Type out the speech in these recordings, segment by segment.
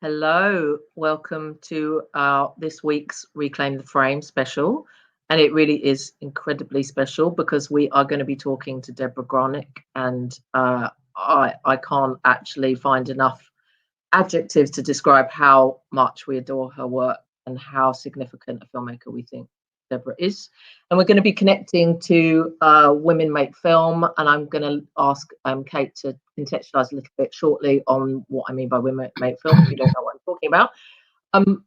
Hello, welcome to this week's Reclaim the Frame special. And it really is incredibly special because we are going to be talking to Debra Granik, and I can't actually find enough adjectives to describe how much we adore her work and how significant a filmmaker we think Debra is. And we're going to be connecting to Women Make Film, and I'm going to ask Kate to contextualize a little bit shortly on what I mean by Women Make Film, if you don't know what I'm talking about.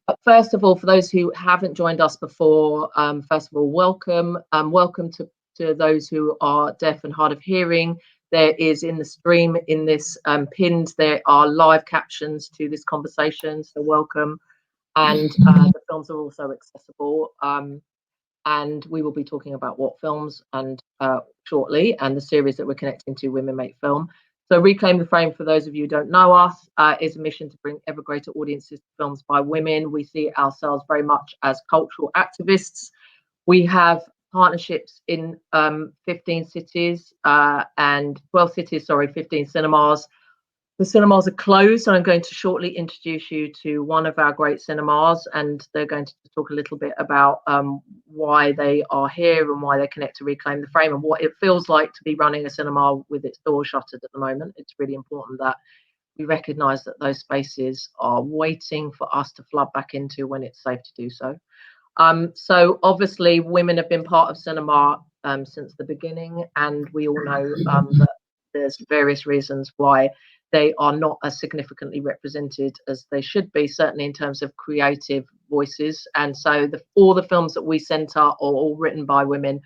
But first of all, for those who haven't joined us before, first of all, welcome. Welcome to those who are deaf and hard of hearing. There is in the stream, in this pinned, there are live captions to this conversation, so welcome. And the films are also accessible. And we will be talking about what films and shortly, and the series that we're connecting to, Women Make Film. So Reclaim the Frame, for those of you who don't know us, is a mission to bring ever greater audiences to films by women. We see ourselves very much as cultural activists. We have partnerships in 15 cities and 12 cities, 15 cinemas. The cinemas are closed, and I'm going to shortly introduce you to one of our great cinemas, and they're going to talk a little bit about why they are here and why they connect to Reclaim the Frame and what it feels like to be running a cinema with its doors shuttered at the moment. It's really important that we recognise that those spaces are waiting for us to flood back into when it's safe to do so. So obviously women have been part of cinema since the beginning, and we all know that there's various reasons why they are not as significantly represented as they should be, certainly in terms of creative voices. And so all the films that we centre are all written by women,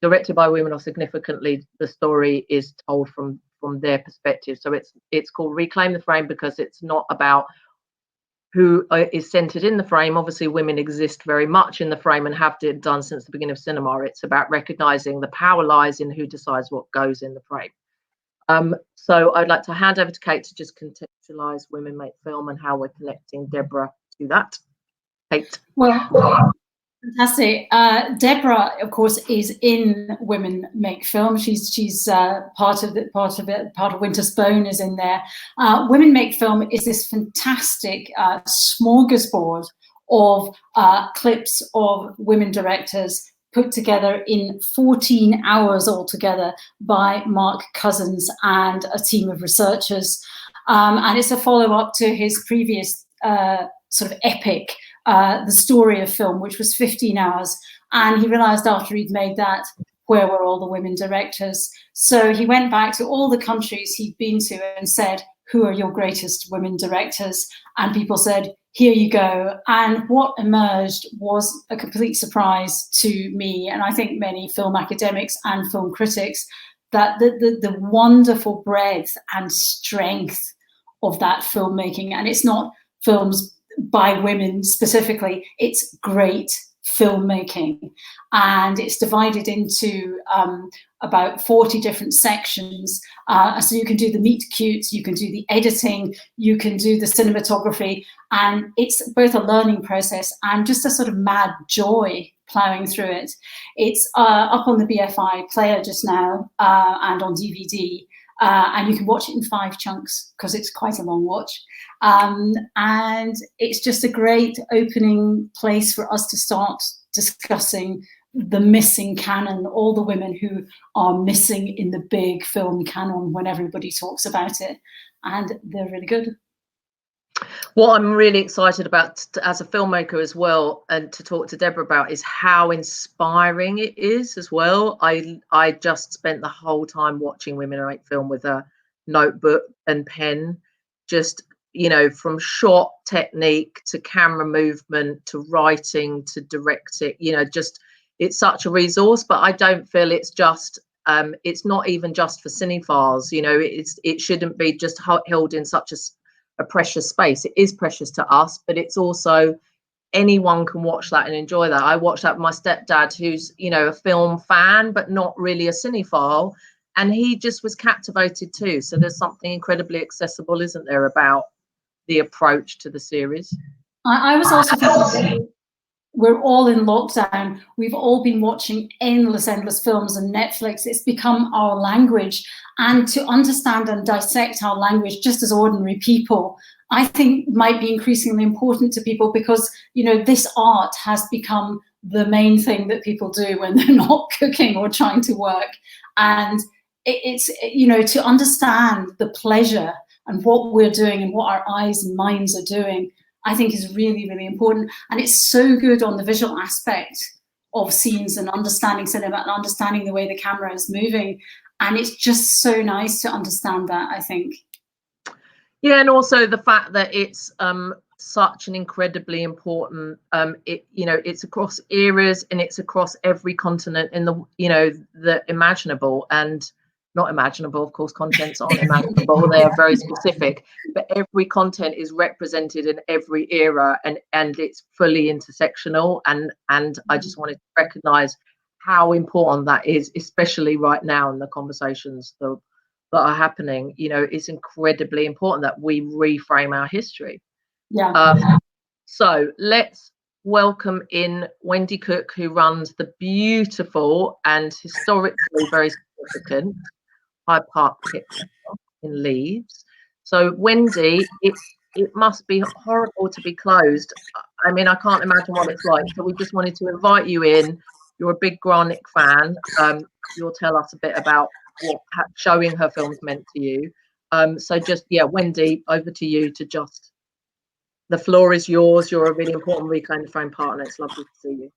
directed by women, or significantly the story is told from their perspective. So it's called Reclaim the Frame because it's not about who is centred in the frame. Obviously women exist very much in the frame and have done since the beginning of cinema. It's about recognising the power lies in who decides what goes in the frame. So I'd like to hand over to Kate to just contextualise Women Make Film and how we're connecting Debra to that. Kate. Well, fantastic. Debra, of course, is in Women Make Film. She's part of Winter's Bone is in there. Women Make Film is this fantastic smorgasbord of clips of women directors put together in 14 hours altogether by Mark Cousins and a team of researchers. And it's a follow-up to his previous sort of epic, The Story of Film, which was 15 hours. And he realized after he'd made that, where were all the women directors? So he went back to all the countries he'd been to and said, who are your greatest women directors? And people said, here you go. And what emerged was a complete surprise to me, and I think many film academics and film critics, that the wonderful breadth and strength of that filmmaking. And it's not films by women specifically, it's great filmmaking. And it's divided into about 40 different sections. So you can do the meet cutes, you can do the editing, you can do the cinematography, and it's both a learning process and just a sort of mad joy ploughing through it. It's up on the BFI Player just now and on DVD. And you can watch it in 5 chunks because it's quite a long watch. And it's just a great opening place for us to start discussing the missing canon, all the women who are missing in the big film canon when everybody talks about it. And they're really good. What I'm really excited about as a filmmaker as well, and to talk to Debra about, is how inspiring it is as well. I just spent the whole time watching Women Make Film with a notebook and pen, just, you know, from shot technique to camera movement to writing to directing, you know, just, it's such a resource. But I don't feel it's just it's not even just for cinephiles, you know. It shouldn't be just held in such a precious space. It is precious to us, but it's also, anyone can watch that and enjoy that. I watched that with my stepdad, who's, you know, a film fan but not really a cinephile, and he just was captivated too. So there's something incredibly accessible, isn't there, about the approach to the series? I was also thinking, we're all in lockdown. We've all been watching endless films and Netflix. It's become our language. And to understand and dissect our language just as ordinary people, I think might be increasingly important to people, because, you know, this art has become the main thing that people do when they're not cooking or trying to work. And it's, you know, to understand the pleasure and what we're doing and what our eyes and minds are doing, I think is really, really important. And it's so good on the visual aspect of scenes and understanding cinema and understanding the way the camera is moving. And it's just so nice to understand that, I think. Yeah, and also the fact that it's such an incredibly important, you know, it's across eras and it's across every continent in the, you know, the imaginable and not imaginable. Of course, contents aren't imaginable; they are very specific. But every content is represented in every era, and it's fully intersectional. And I just wanted to recognise how important that is, especially right now in the conversations that are happening. You know, it's incredibly important that we reframe our history. Yeah. So let's welcome in Wendy Cooke, who runs the beautiful and historically very significant Hyde Park Picture in Leeds. So Wendy, it must be horrible to be closed. I mean, I can't imagine what it's like. So we just wanted to invite you in. You're a big Granik fan. You'll tell us a bit about what showing her films meant to you. So just, yeah, Wendy, over to you to just, the floor is yours. You're a really important Reclaim the Frame partner. It's lovely to see you.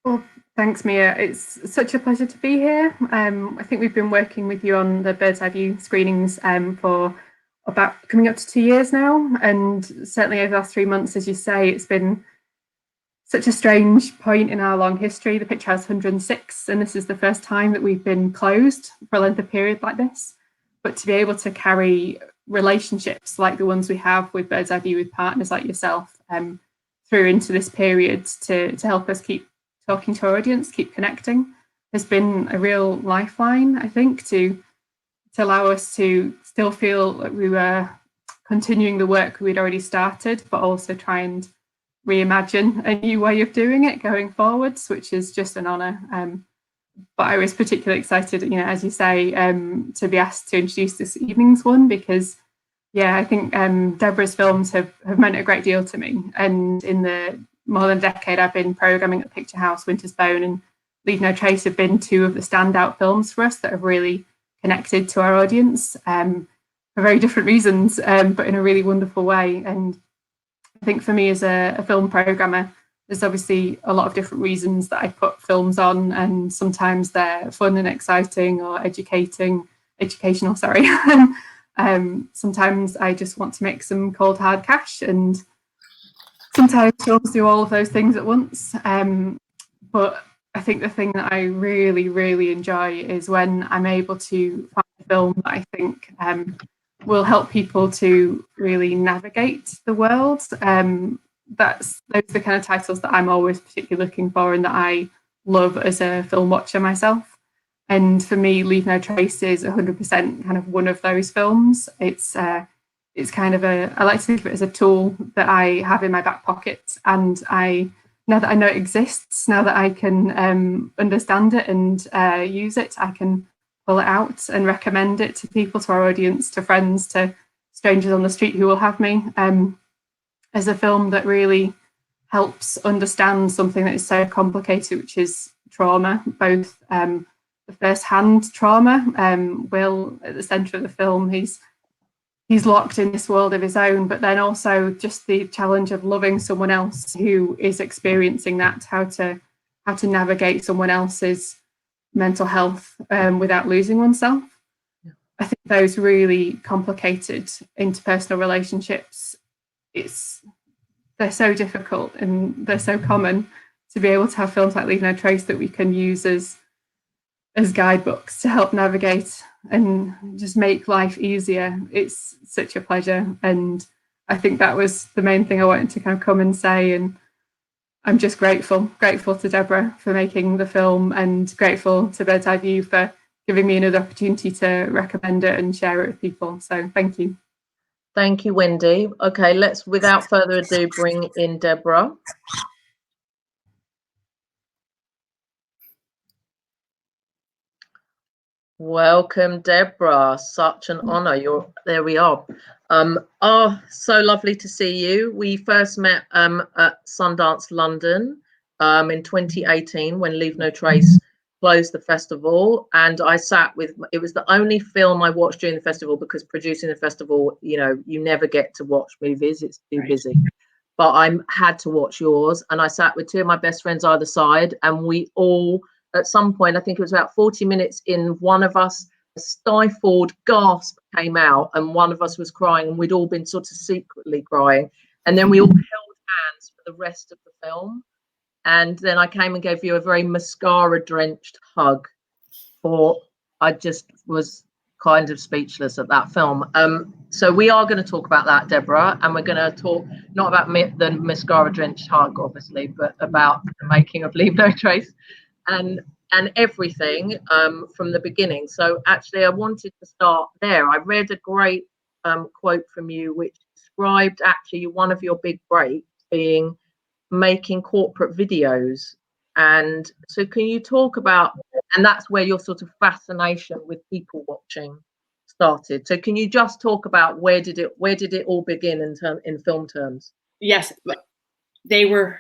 Well, thanks, Mia. It's such a pleasure to be here. I think we've been working with you on the Bird's Eye View screenings for about coming up to 2 years now. And certainly over the last 3 months, as you say, it's been such a strange point in our long history. The picture has 106, and this is the first time that we've been closed for a lengthy period like this. But to be able to carry relationships like the ones we have with Bird's Eye View with partners like yourself through into this period to help us keep talking to our audience, keep connecting, has been a real lifeline, I think, to allow us to still feel like we were continuing the work we'd already started, but also try and reimagine a new way of doing it going forwards, which is just an honour. But I was particularly excited, you know, as you say, to be asked to introduce this evening's one, because, yeah, I think Debra's films have meant a great deal to me. And in the more than a decade I've been programming at Picture House, Winter's Bone and Leave No Trace have been two of the standout films for us that have really connected to our audience for very different reasons, but in a really wonderful way. And I think for me as a film programmer, there's obviously a lot of different reasons that I put films on, and sometimes they're fun and exciting or educational, sorry. Sometimes I just want to make some cold hard cash, and sometimes films do all of those things at once. But I think the thing that I really, really enjoy is when I'm able to find a film that I think will help people to really navigate the world. Those are the kind of titles that I'm always particularly looking for and that I love as a film watcher myself. And for me, Leave No Trace is 100% kind of one of those films. It's kind of I like to think of it as a tool that I have in my back pocket, and now that I know it exists, now that I can understand it and use it, I can pull it out and recommend it to people, to our audience, to friends, to strangers on the street who will have me, as a film that really helps understand something that is so complicated, which is trauma, both the first-hand trauma. Will, at the centre of the film, he's locked in this world of his own, but then also just the challenge of loving someone else who is experiencing that, how to navigate someone else's mental health without losing oneself. Yeah. I think those really complicated interpersonal relationships, they're so difficult and they're so common. To be able to have films like Leave No Trace that we can use as guidebooks to help navigate and just make life easier, it's such a pleasure. And I think that was the main thing I wanted to kind of come and say. And I'm just grateful to Debra for making the film, and grateful to Bird's Eye View for giving me another opportunity to recommend it and share it with people. So thank you. Thank you, Wendy. Okay, let's, without further ado, bring in Debra. Welcome, Deborah. Such an honor. There we are. So lovely to see you. We first met at Sundance London in 2018 when Leave No Trace closed the festival, and I sat with, it was the only film I watched during the festival, because producing the festival, you know, you never get to watch movies, it's too busy. But I had to watch yours, and I sat with two of my best friends either side, and we all, at some point, I think it was about 40 minutes in, one of us, a stifled gasp came out, and one of us was crying, and we'd all been sort of secretly crying. And then we all held hands for the rest of the film. And then I came and gave you a very mascara-drenched hug. I just was kind of speechless at that film. So we are going to talk about that, Deborah, and we're going to talk not about the mascara-drenched hug, obviously, but about the making of Leave No Trace. And everything from the beginning. So actually, I wanted to start there. I read a great quote from you, which described actually one of your big breaks being making corporate videos. And so can you talk about, and that's where your sort of fascination with people watching started. So can you just talk about where did it all begin in film terms? Yes, they were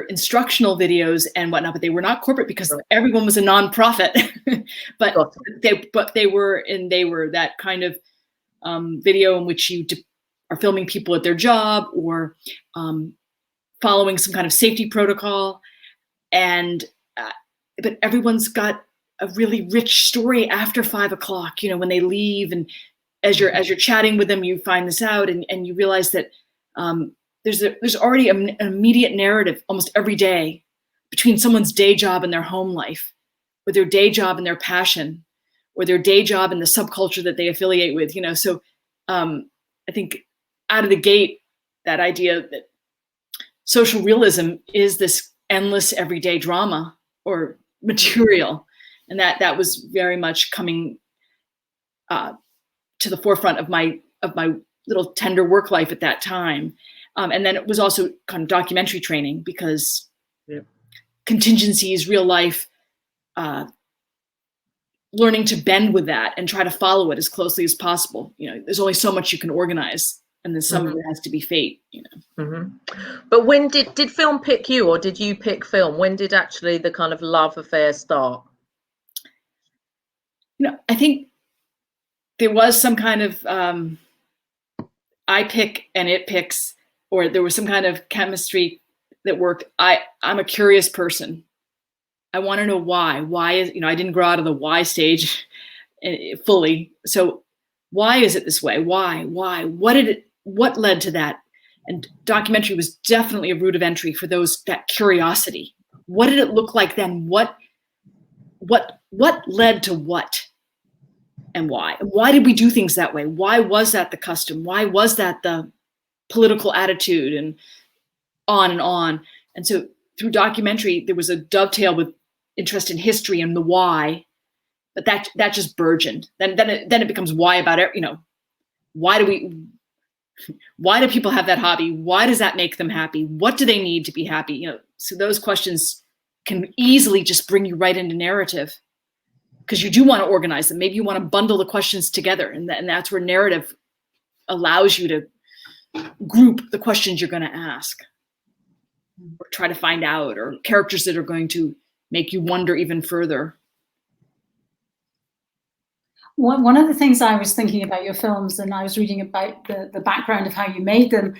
instructional videos and whatnot, but they were not corporate because everyone was a nonprofit. but they were that kind of video in which you are filming people at their job or following some kind of safety protocol, and but everyone's got a really rich story after 5 o'clock. You know, when they leave, and as you're chatting with them, you find this out, and you realize that. There's already an immediate narrative almost every day between someone's day job and their home life, or their day job and their passion, or their day job and the subculture that they affiliate with. You know, so I think out of the gate, that idea that social realism is this endless everyday drama or material, and that was very much coming to the forefront of my little tender work life at that time. And then it was also kind of documentary training, because contingencies, real life, learning to bend with that and try to follow it as closely as possible. You know, there's only so much you can organize, and then some of it has to be fate. You know. But when did film pick you, or did you pick film? When did actually the kind of love affair start? You know, I think there was some kind of I pick and it picks, or there was some kind of chemistry that worked. I'm a curious person. I want to know why. Why is, you know, I didn't grow out of the why stage fully. So why is it this way? Why? What led to that? And documentary was definitely a route of entry for that curiosity. What did it look like then? What led to what? And why? Why did we do things that way? Why was that the custom? Why was that the political attitude, and on and on? And so through documentary, there was a dovetail with interest in history and the why, but that just burgeoned. Then it becomes why about it. You know, why do people have that hobby? Why does that make them happy? What do they need to be happy? You know, so those questions can easily just bring you right into narrative, because you do want to organize them. Maybe you want to bundle the questions together, and that's where narrative allows you to group the questions you're going to ask, or try to find out, or characters that are going to make you wonder even further. One of the things I was thinking about your films, and I was reading about the background of how you made them,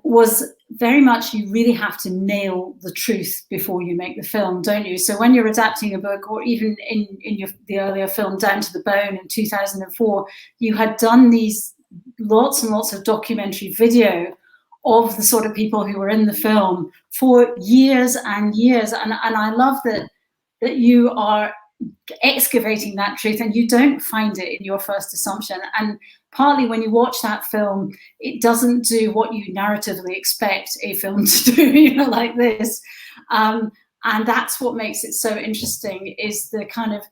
was very much you really have to nail the truth before you make the film, don't you? So when you're adapting a book, or even in the earlier film Down to the Bone in 2004, you had done these lots and lots of documentary video of the sort of people who were in the film for years and years. And I love that you are excavating that truth, and you don't find it in your first assumption. And partly when you watch that film, it doesn't do what you narratively expect a film to do, you know, like this. And that's what makes it so interesting, is the kind of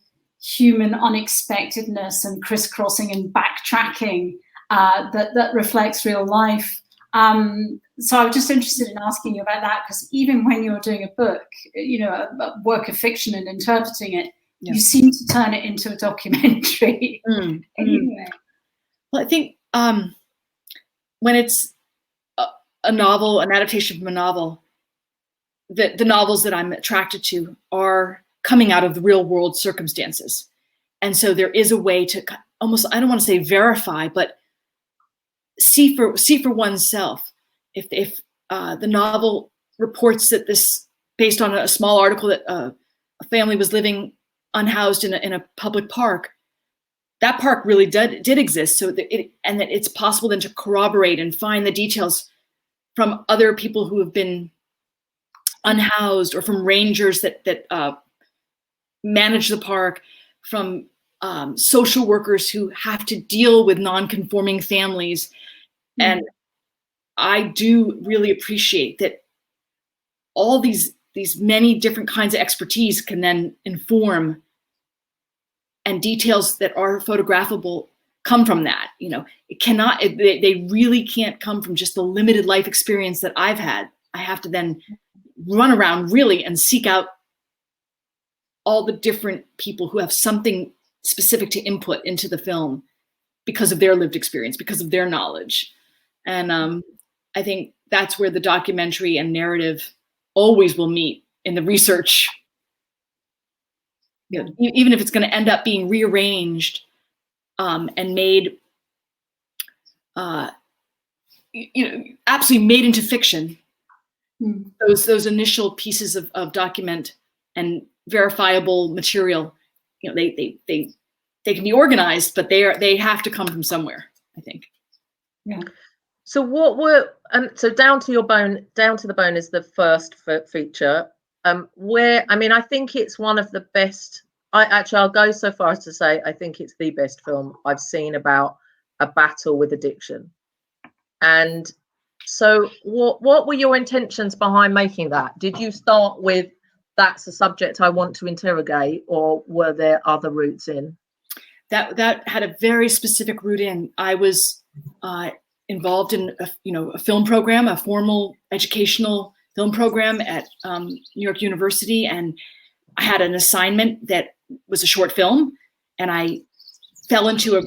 human unexpectedness and crisscrossing and backtracking that reflects real life. So I was just interested in asking you about that, because even when you're doing a book, you know, a work of fiction and interpreting it, you seem to turn it into a documentary. Anyway. Well, I think when it's a novel, an adaptation from a novel, the novels that I'm attracted to are coming out of the real world circumstances. And so there is a way to almost, I don't want to say verify, but see for oneself. If the novel reports that this, based on a small article that a family was living unhoused in a public park, that park really did exist. So that it's possible then to corroborate and find the details from other people who have been unhoused, or from rangers that manage the park, from social workers who have to deal with non-conforming families. And I do really appreciate that all these many different kinds of expertise can then inform, and details that are photographable come from that. You know, they really can't come from just the limited life experience that I've had. I have to then run around really and seek out all the different people who have something specific to input into the film because of their lived experience, because of their knowledge. And I think that's where the documentary and narrative always will meet, in the research. You know, even if it's going to end up being rearranged and made, absolutely made into fiction. Those initial pieces of document and verifiable material, they can be organized, but they have to come from somewhere, I think. Yeah. So what were so Down to the Bone is the first feature. Where, I mean, I think it's one of the best. I'll go so far as to say I think it's the best film I've seen about a battle with addiction. And so what were your intentions behind making that? Did you start with, that's a subject I want to interrogate, or were there other routes in? That had a very specific route in. I was involved in a film program, a formal educational film program at New York University, and I had an assignment that was a short film, and I fell into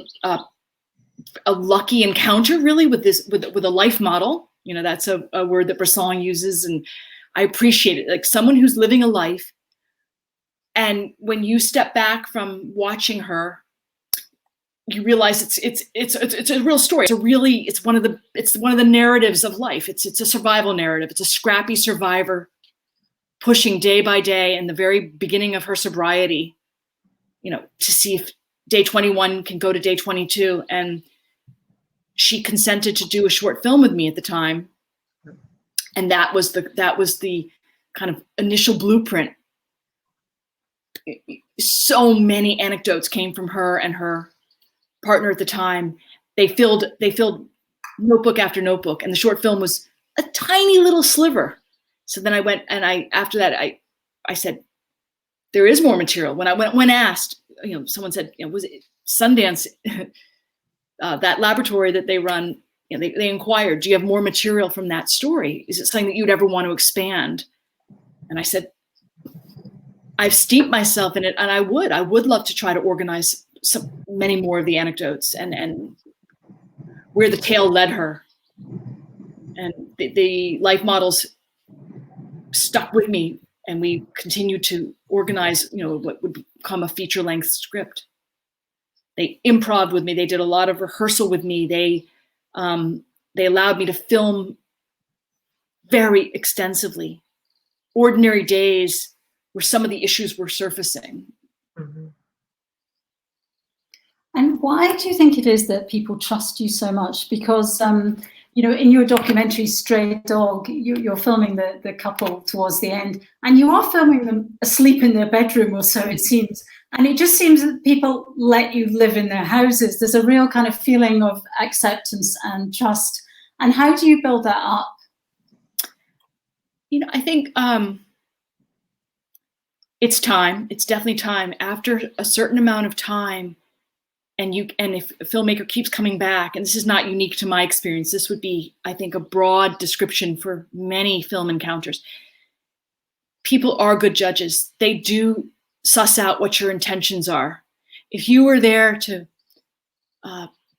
a lucky encounter really with a life model. That's a word that Bresson uses, and I appreciate it. Like someone who's living a life, and when you step back from watching her, you realize it's a real story. It's one of the narratives of life. It's a survival narrative. It's a scrappy survivor pushing day by day in the very beginning of her sobriety, to see if day 21 can go to day 22. And she consented to do a short film with me at the time. And that was the kind of initial blueprint. So many anecdotes came from her and her partner at the time. They filled notebook after notebook, and the short film was a tiny little sliver. So then I went, and after that I said, there is more material. When asked, someone said, was it Sundance, that laboratory that they run, they inquired, do you have more material from that story? Is it something that you'd ever want to expand? And I said, I've steeped myself in it, and I would love to try to organize many more of the anecdotes and where the tale led her. And the life models stuck with me, and we continued to organize, what would become a feature-length script. They improv with me. They did a lot of rehearsal with me. They allowed me to film very extensively. Ordinary days where some of the issues were surfacing. Mm-hmm. And why do you think it is that people trust you so much? Because, in your documentary, Stray Dog, you're filming the couple towards the end, and you are filming them asleep in their bedroom, or so it seems. And it just seems that people let you live in their houses. There's a real kind of feeling of acceptance and trust. And how do you build that up? I think it's time. It's definitely time. After a certain amount of time, and if a filmmaker keeps coming back, and this is not unique to my experience, this would be, I think, a broad description for many film encounters. People are good judges. They do suss out what your intentions are. If you were there to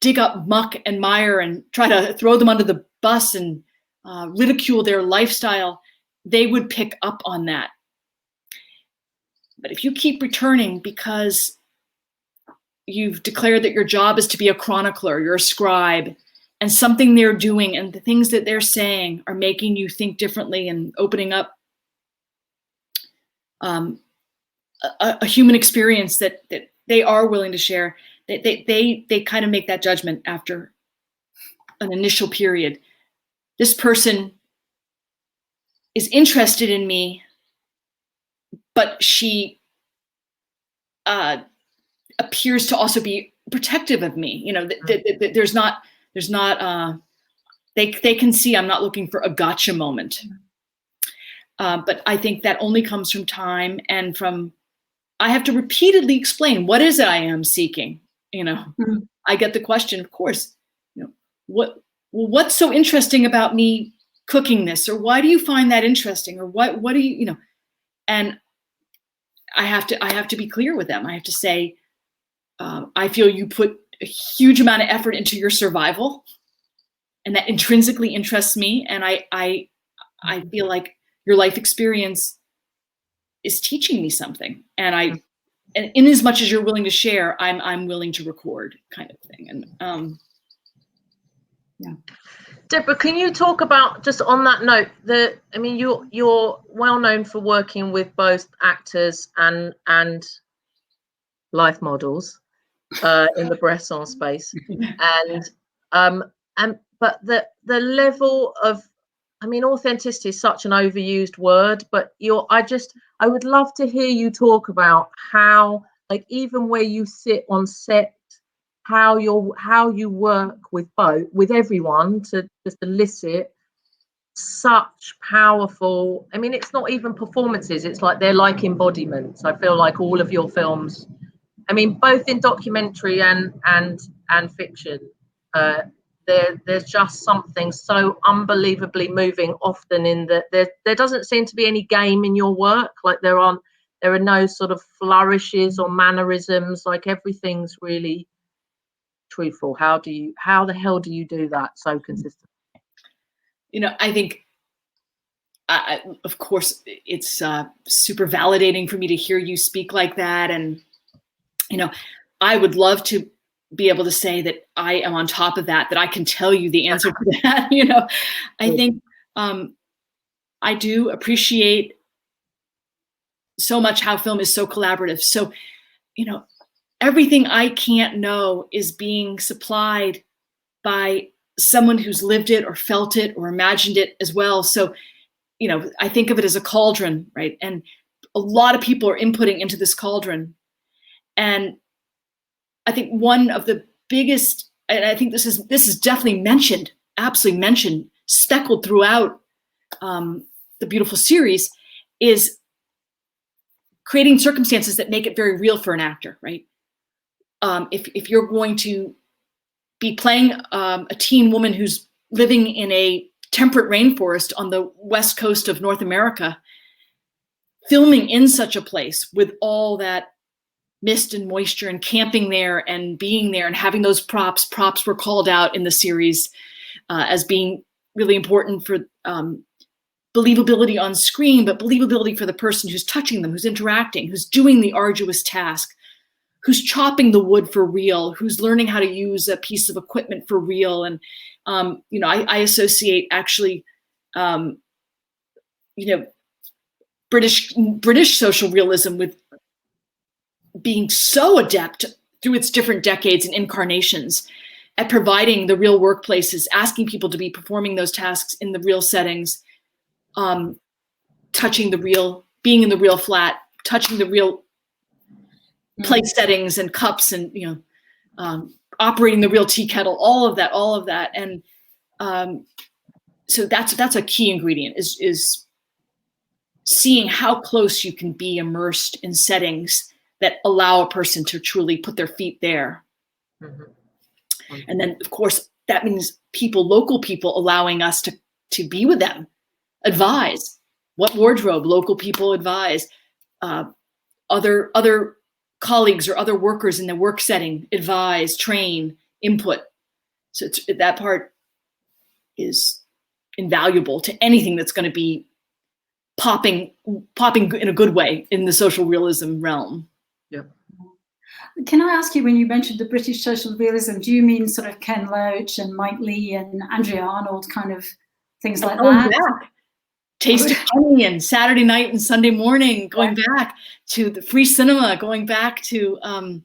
dig up muck and mire and try to throw them under the bus and ridicule their lifestyle, they would pick up on that. But if you keep returning because you've declared that your job is to be a chronicler, you're a scribe, and something they're doing and the things that they're saying are making you think differently and opening up a human experience that they are willing to share, they kind of make that judgment after an initial period. This person is interested in me, but she appears to also be protective of me. You know, they can see I'm not looking for a gotcha moment. But I think that only comes from time and from, I have to repeatedly explain what is it I am seeking. You know, I get the question, of course, you know, what's so interesting about me cooking this, or why do you find that interesting, or what do you, you know, and I have to be clear with them. I have to say, I feel you put a huge amount of effort into your survival, and that intrinsically interests me. And I feel like your life experience is teaching me something. And in as much as you're willing to share, I'm willing to record, kind of thing. And yeah. Debra, can you talk about, just on that note, I mean, you're well known for working with both actors and life models in the Bresson space, but the level of, I mean, authenticity is such an overused word, but I would love to hear you talk about how, like, even where you sit on set, how you work with everyone to just elicit such powerful, I mean, it's not even performances, it's like they're like embodiments. I feel like all of your films, I mean, both in documentary and fiction, there's just something so unbelievably moving often in that there doesn't seem to be any game in your work. Like there are no sort of flourishes or mannerisms, like everything's really truthful. How the hell do you do that so consistently? You know, I think, of course, it's super validating for me to hear you speak like that. And, you know, I would love to be able to say that I am on top of that I can tell you the answer to that. You know, I think I do appreciate so much how film is so collaborative. So, you know, everything I can't know is being supplied by someone who's lived it or felt it or imagined it as well. So, you know, I think of it as a cauldron, right? And a lot of people are inputting into this cauldron. And I think one of the biggest, and I think this is definitely mentioned, absolutely mentioned, speckled throughout the beautiful series, is creating circumstances that make it very real for an actor, right? If you're going to be playing a teen woman who's living in a temperate rainforest on the west coast of North America, filming in such a place with all that mist and moisture and camping there and being there and having those props were called out in the series as being really important for believability on screen, but believability for the person who's touching them, who's interacting, who's doing the arduous task, who's chopping the wood for real, who's learning how to use a piece of equipment for real. And, you know, I associate actually, you know, British social realism with being so adept through its different decades and incarnations at providing the real workplaces, asking people to be performing those tasks in the real settings, touching the real, being in the real flat, touching the real plate settings and cups, and, you know, operating the real tea kettle, all of that. And so that's a key ingredient, is seeing how close you can be immersed in settings that allow a person to truly put their feet there. Mm-hmm. And then, of course, that means local people allowing us to be with them, advise what wardrobe, local people advise, other colleagues or other workers in the work setting, advise, train, input. So that part is invaluable to anything that's going to be popping in a good way in the social realism realm. Yep. Can I ask you, when you mentioned the British social realism, do you mean sort of Ken Loach and Mike Leigh and Andrea Arnold kind of things like that? Back. Taste of Honey and Saturday Night and Sunday Morning, going back to the free cinema, going back to, I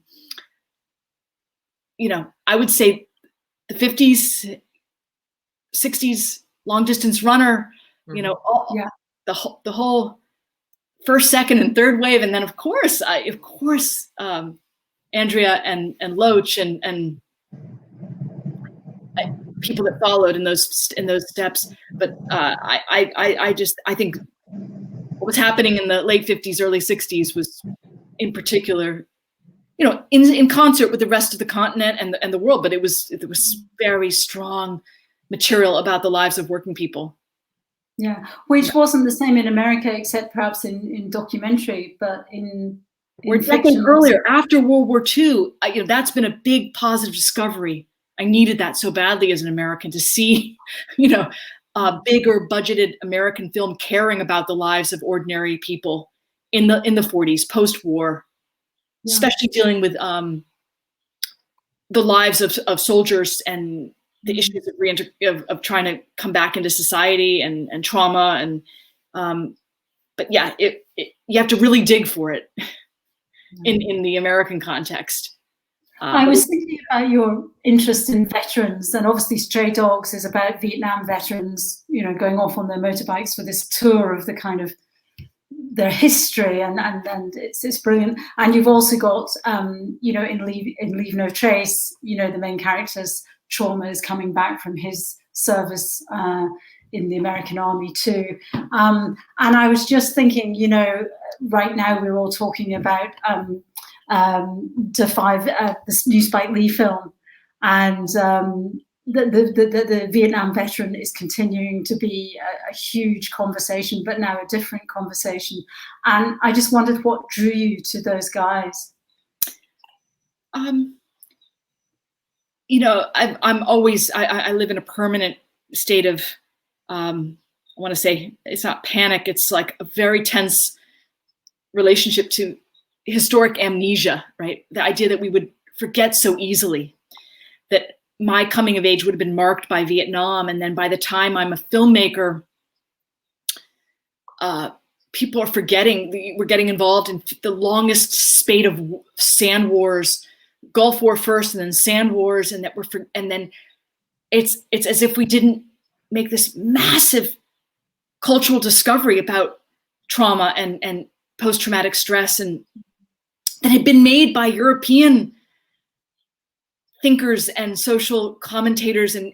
would say the 50s, 60s, Long Distance Runner, the whole first, second, and third wave, and then of course, Andrea and Loach and people that followed in those steps. But I think what was happening in the late 50s, early 60s was, in particular, in concert with the rest of the continent and the world. But it was very strong material about the lives of working people. Yeah, which wasn't the same in America, except perhaps in documentary, but in decades earlier, after World War II, that's been a big positive discovery. I needed that so badly as an American, to see, a bigger budgeted American film caring about the lives of ordinary people in the 40s, post-war, especially dealing with the lives of soldiers and the issues of trying to come back into society and trauma and but yeah, you have to really dig for it in the American context. I was thinking about your interest in veterans, and obviously Stray Dogs is about Vietnam veterans, going off on their motorbikes for this tour of the kind of their history, and it's brilliant. And you've also got, in Leave No Trace, the main character's trauma is coming back from his service in the American Army too. And I was just thinking, right now we're all talking about this new Spike Lee film, and the Vietnam veteran is continuing to be a huge conversation, but now a different conversation. And I just wondered what drew you to those guys. I'm always, I live in a permanent state of, I want to say, it's not panic, it's like a very tense relationship to historic amnesia, right? The idea that we would forget so easily, that my coming of age would have been marked by Vietnam. And then by the time I'm a filmmaker, people are forgetting. We're getting involved in the longest spate of sand wars, Gulf War first, and then sand wars, and then it's as if we didn't make this massive cultural discovery about trauma and post-traumatic stress, and that had been made by European thinkers and social commentators, and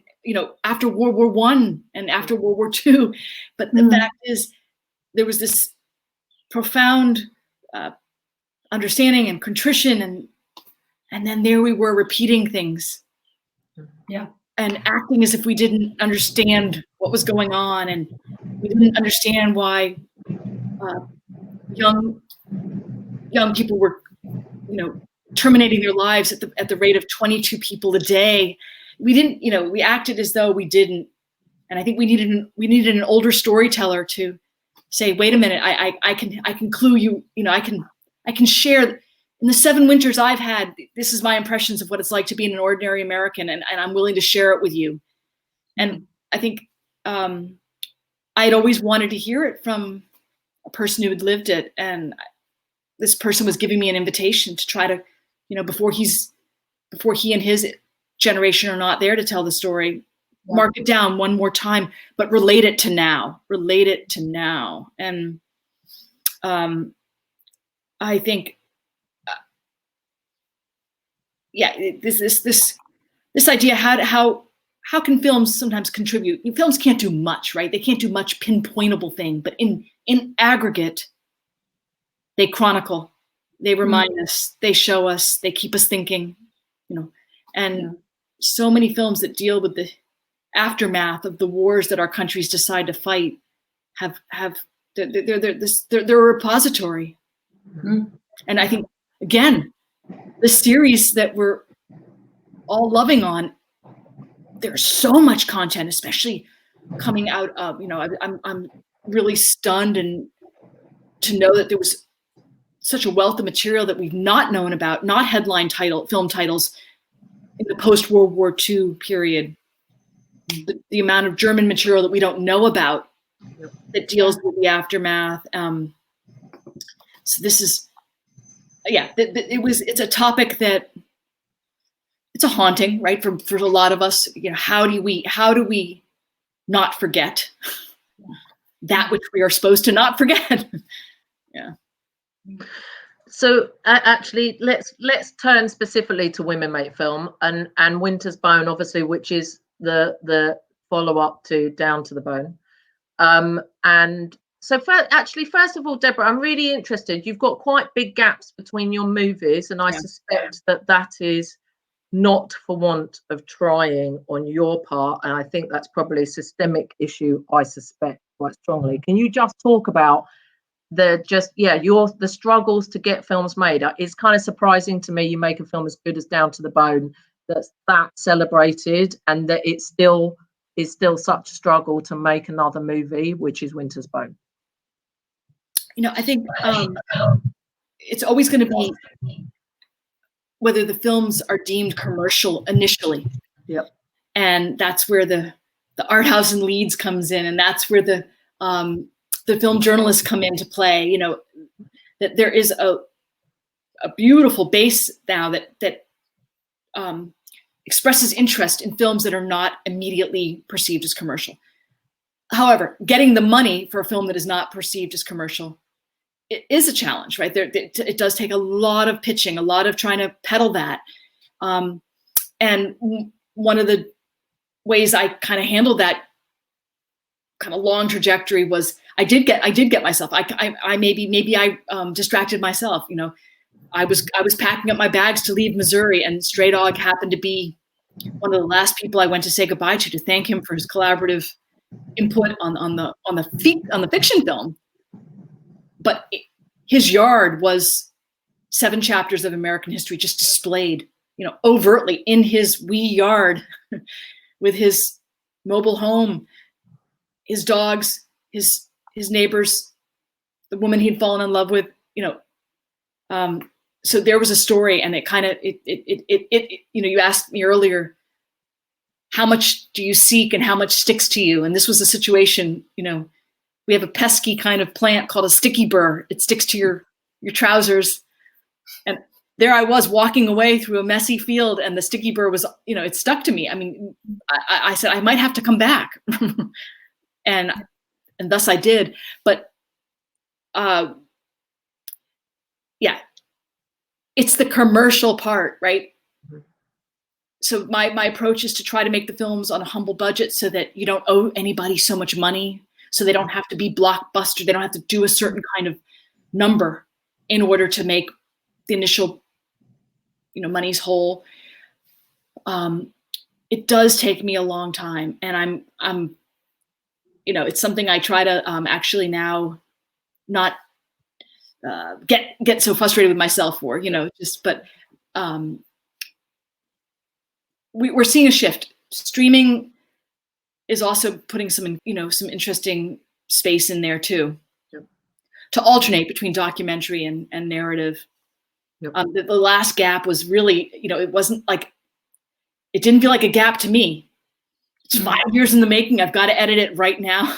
after World War I and after World War II. But the fact is, there was this profound understanding and contrition, and then there we were repeating things, and acting as if we didn't understand what was going on, and we didn't understand why young people were, terminating their lives at the rate of 22 people a day. We didn't, we acted as though we didn't, and I think we needed an older storyteller to say, wait a minute, I can clue you, I can share. In the 7 winters I've had, this is my impressions of what it's like to be an ordinary American, and I'm willing to share it with you. And I think I'd always wanted to hear it from a person who had lived it, and this person was giving me an invitation to try to, before he and his generation are not there to tell the story, mark it down one more time, but relate it to now. And I think, this idea, how can films sometimes contribute? Films can't do much, right? They can't do much pinpointable thing, but in aggregate, they chronicle, they remind us, they show us, they keep us thinking, and so many films that deal with the aftermath of the wars that our countries decide to fight they're a repository. And I think, again, the series that we're all loving on, there's so much content, especially coming out of, I'm really stunned and to know that there was such a wealth of material that we've not known about, not headline film titles in the post-World War II period. The amount of German material that we don't know about that deals with the aftermath. So this is, it's a topic that it's a haunting, right? For a lot of us, how do we not forget that which we are supposed to not forget? Yeah. So actually, let's turn specifically to Women Make Film and Winter's Bone, obviously, which is the follow-up to Down to the Bone. And so first of all, Deborah, I'm really interested. You've got quite big gaps between your movies, and I suspect that is not for want of trying on your part. And I think that's probably a systemic issue, I suspect, quite strongly. Can you just talk about the struggles to get films made? It's kind of surprising to me you make a film as good as Down to the Bone that's that celebrated, and that it's still such a struggle to make another movie, which is Winter's Bone. I think it's always going to be whether the films are deemed commercial initially. Yep. And that's where the art house and Leeds comes in, and that's where the film journalists come into play. That there is a beautiful base now that expresses interest in films that are not immediately perceived as commercial. However, getting the money for a film that is not perceived as commercial, it is a challenge, right? It does take a lot of pitching, a lot of trying to peddle that. And one of the ways I kind of handled that kind of long trajectory was I did get myself. I maybe distracted myself. I was packing up my bags to leave Missouri, and Stray Dog happened to be one of the last people I went to say goodbye to thank him for his collaborative input on the fiction film. But his yard was 7 chapters of American history just displayed, overtly in his wee yard with his mobile home, his dogs, his neighbors, the woman he'd fallen in love with, so there was a story, and you asked me earlier, how much do you seek and how much sticks to you? And this was a situation, we have a pesky kind of plant called a sticky burr. It sticks to your trousers. And there I was walking away through a messy field, and the sticky burr was, it stuck to me. I mean, I said, I might have to come back. and thus I did. But it's the commercial part, right? So my approach is to try to make the films on a humble budget so that you don't owe anybody so much money, so they don't have to be blockbuster. They don't have to do a certain kind of number in order to make the initial, money's whole. It does take me a long time, and I'm, it's something I try to actually now not get so frustrated with myself for, but we're seeing a shift. Streaming is also putting some interesting space in there too, to alternate between documentary and narrative. Yep. The last gap was really, it wasn't like, it didn't feel like a gap to me. It's 5 years in the making. I've got to edit it right now.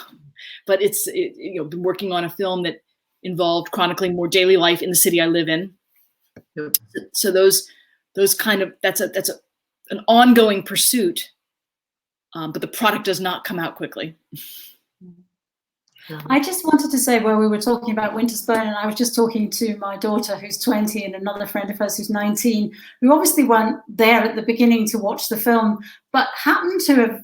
But been working on a film that involved chronicling more daily life in the city I live in. Yep. So those kind of, that's an ongoing pursuit, but the product does not come out quickly. I just wanted to say, while we were talking about Winter's Bone, and I was just talking to my daughter who's 20 and another friend of hers who's 19, who obviously weren't there at the beginning to watch the film, but happened to have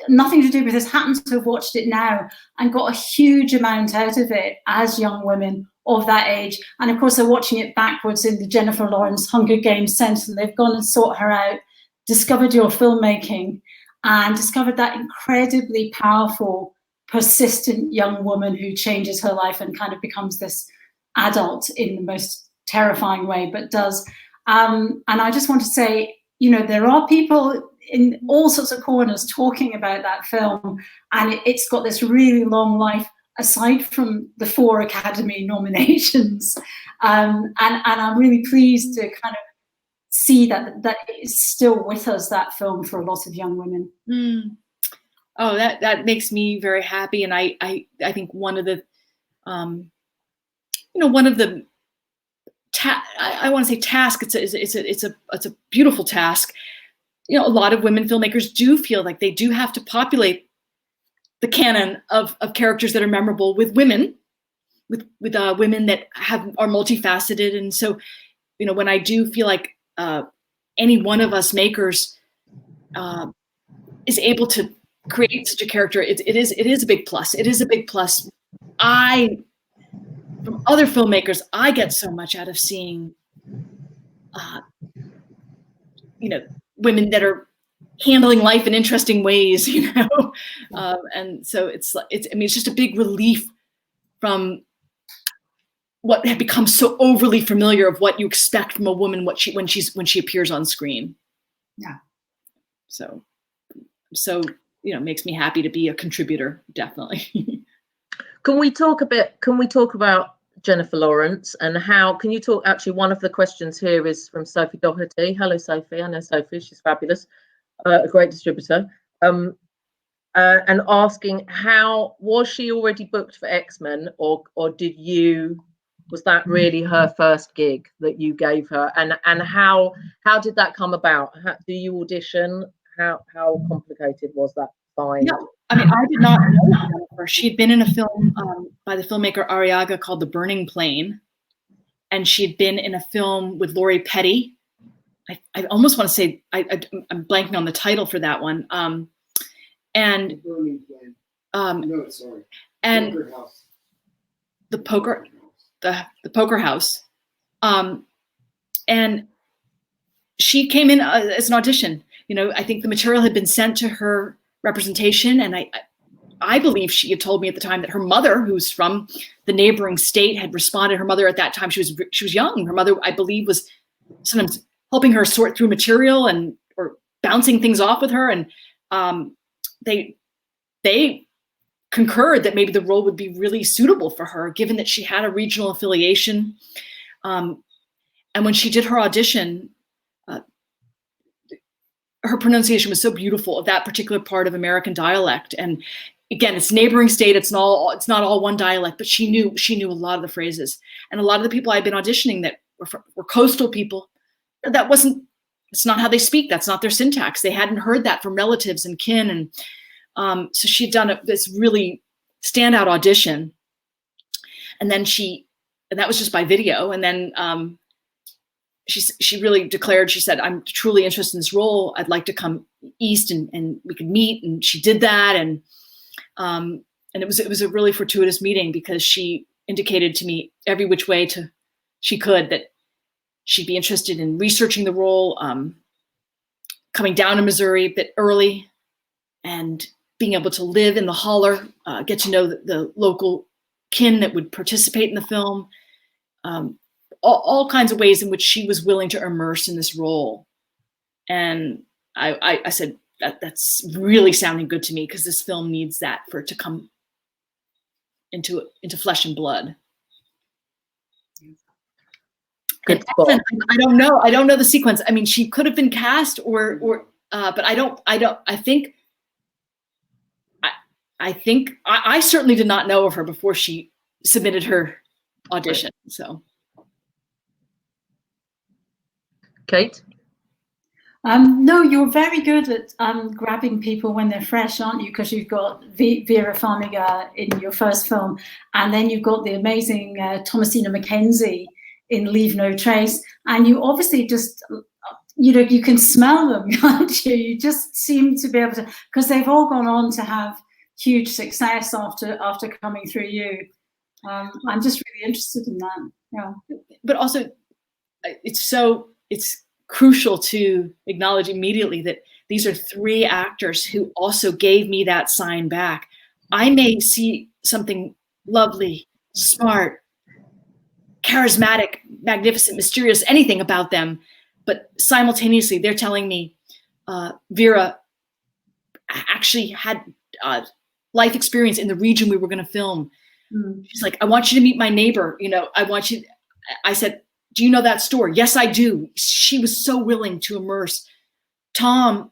nothing to do with this, happened to have watched it now and got a huge amount out of it as young women of that age. And of course, they're watching it backwards in the Jennifer Lawrence Hunger Games sense, and they've gone and sought her out, discovered your filmmaking, and discovered that incredibly powerful, persistent young woman who changes her life and kind of becomes this adult in the most terrifying way, but does. And I just want to say, you know, there are people in all sorts of corners talking about that film, and it's got this really long life aside from the 4 Academy nominations. And I'm really pleased to kind of see that it's still with us, that film, for a lot of young women. Oh, that makes me very happy. And I think one of the, one of the, I want to say task, it's a beautiful task. You know, a lot of women filmmakers do feel like they do have to populate the canon of characters that are memorable with women, with women that are multifaceted. And so, you know, when I do feel like any one of us makers is able to create such a character, it is a big plus. It is a big plus. From other filmmakers, I get so much out of seeing, you know, women that are handling life in interesting ways, you know, and so it's just a big relief from what had become so overly familiar of what you expect from a woman, when she appears on screen. Yeah. So you know, makes me happy to be a contributor, definitely. Can we talk about Jennifer Lawrence, and how can you talk? Actually, one of the questions here is from Sophie Doherty. Hello, Sophie. I know Sophie. She's fabulous, a great distributor. And asking, how was she already booked for XMen, or was that really her first gig that you gave her? And how did that come about? Do you audition? How complicated was that find? Yeah, I mean, I did not know Jennifer. She'd been in a film by the filmmaker Arriaga called The Burning Plane, and she'd been in a film with Lori Petty. I almost want to say I'm blanking on the title for that one. And The Burning Plane. No, sorry. And Poker House. The Poker House. And she came in as an audition. You know, I think the material had been sent to her representation, and I believe she had told me at the time that her mother, who's from the neighboring state, had responded. Her mother at that time, she was young. Her mother, I believe, was sometimes helping her sort through material or bouncing things off with her, and they concurred that maybe the role would be really suitable for her, given that she had a regional affiliation. And when she did her audition, her pronunciation was so beautiful of that particular part of American dialect. And again, it's neighboring state. It's not all one dialect, but she knew a lot of the phrases. And a lot of the people I'd been auditioning that were coastal people, it's not how they speak. That's not their syntax. They hadn't heard that from relatives and kin. And so she'd done this really standout audition. And then that was just by video. And then she really declared, she said, I'm truly interested in this role. I'd like to come east and we could meet. And she did that. And it was a really fortuitous meeting, because she indicated to me every which way she could that she'd be interested in researching the role, coming down to Missouri a bit early, and being able to live in the holler, get to know the local kin that would participate in the film. All kinds of ways in which she was willing to immerse in this role. And I said, that's really sounding good to me, because this film needs that for it to come into flesh and blood. Good spot. I don't know the sequence. I mean, she could have been cast but I think I certainly did not know of her before she submitted her audition. So. Kate? No, you're very good at grabbing people when they're fresh, aren't you? Because you've got Vera Farmiga in your first film, and then you've got the amazing Thomasina McKenzie in Leave No Trace, and you obviously just, you can smell them, can't you? You just seem to be able to, because they've all gone on to have huge success after coming through you. I'm just really interested in that. Yeah, but also it's crucial to acknowledge immediately that these are 3 actors who also gave me that sign back. I may see something lovely, smart, charismatic, magnificent, mysterious, anything about them. But simultaneously, they're telling me, Vera actually had life experience in the region we were going to film. She's like, I want you to meet my neighbor. You know, I said, do you know that store? Yes, I do. She was so willing to immerse. Tom,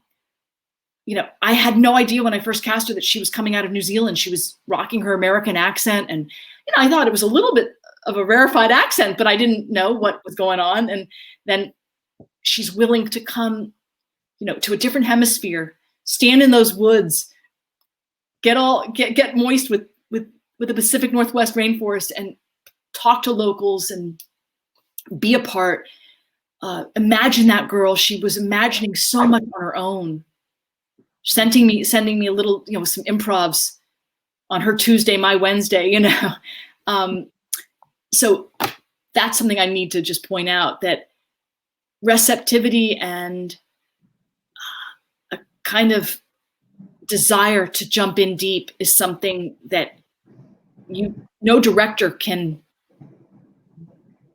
you know, I had no idea when I first cast her that she was coming out of New Zealand. She was rocking her American accent. And, you know, I thought it was a little bit of a rarefied accent, but I didn't know what was going on. And then she's willing to come, you know, to a different hemisphere, stand in those woods, get moist with the Pacific Northwest rainforest and talk to locals and be a part. Imagine that girl. She was imagining so much on her own, sending me a little, you know, some improvs on her Tuesday, my Wednesday, you know. So that's something I need to just point out, that receptivity and a kind of desire to jump in deep is something that no director can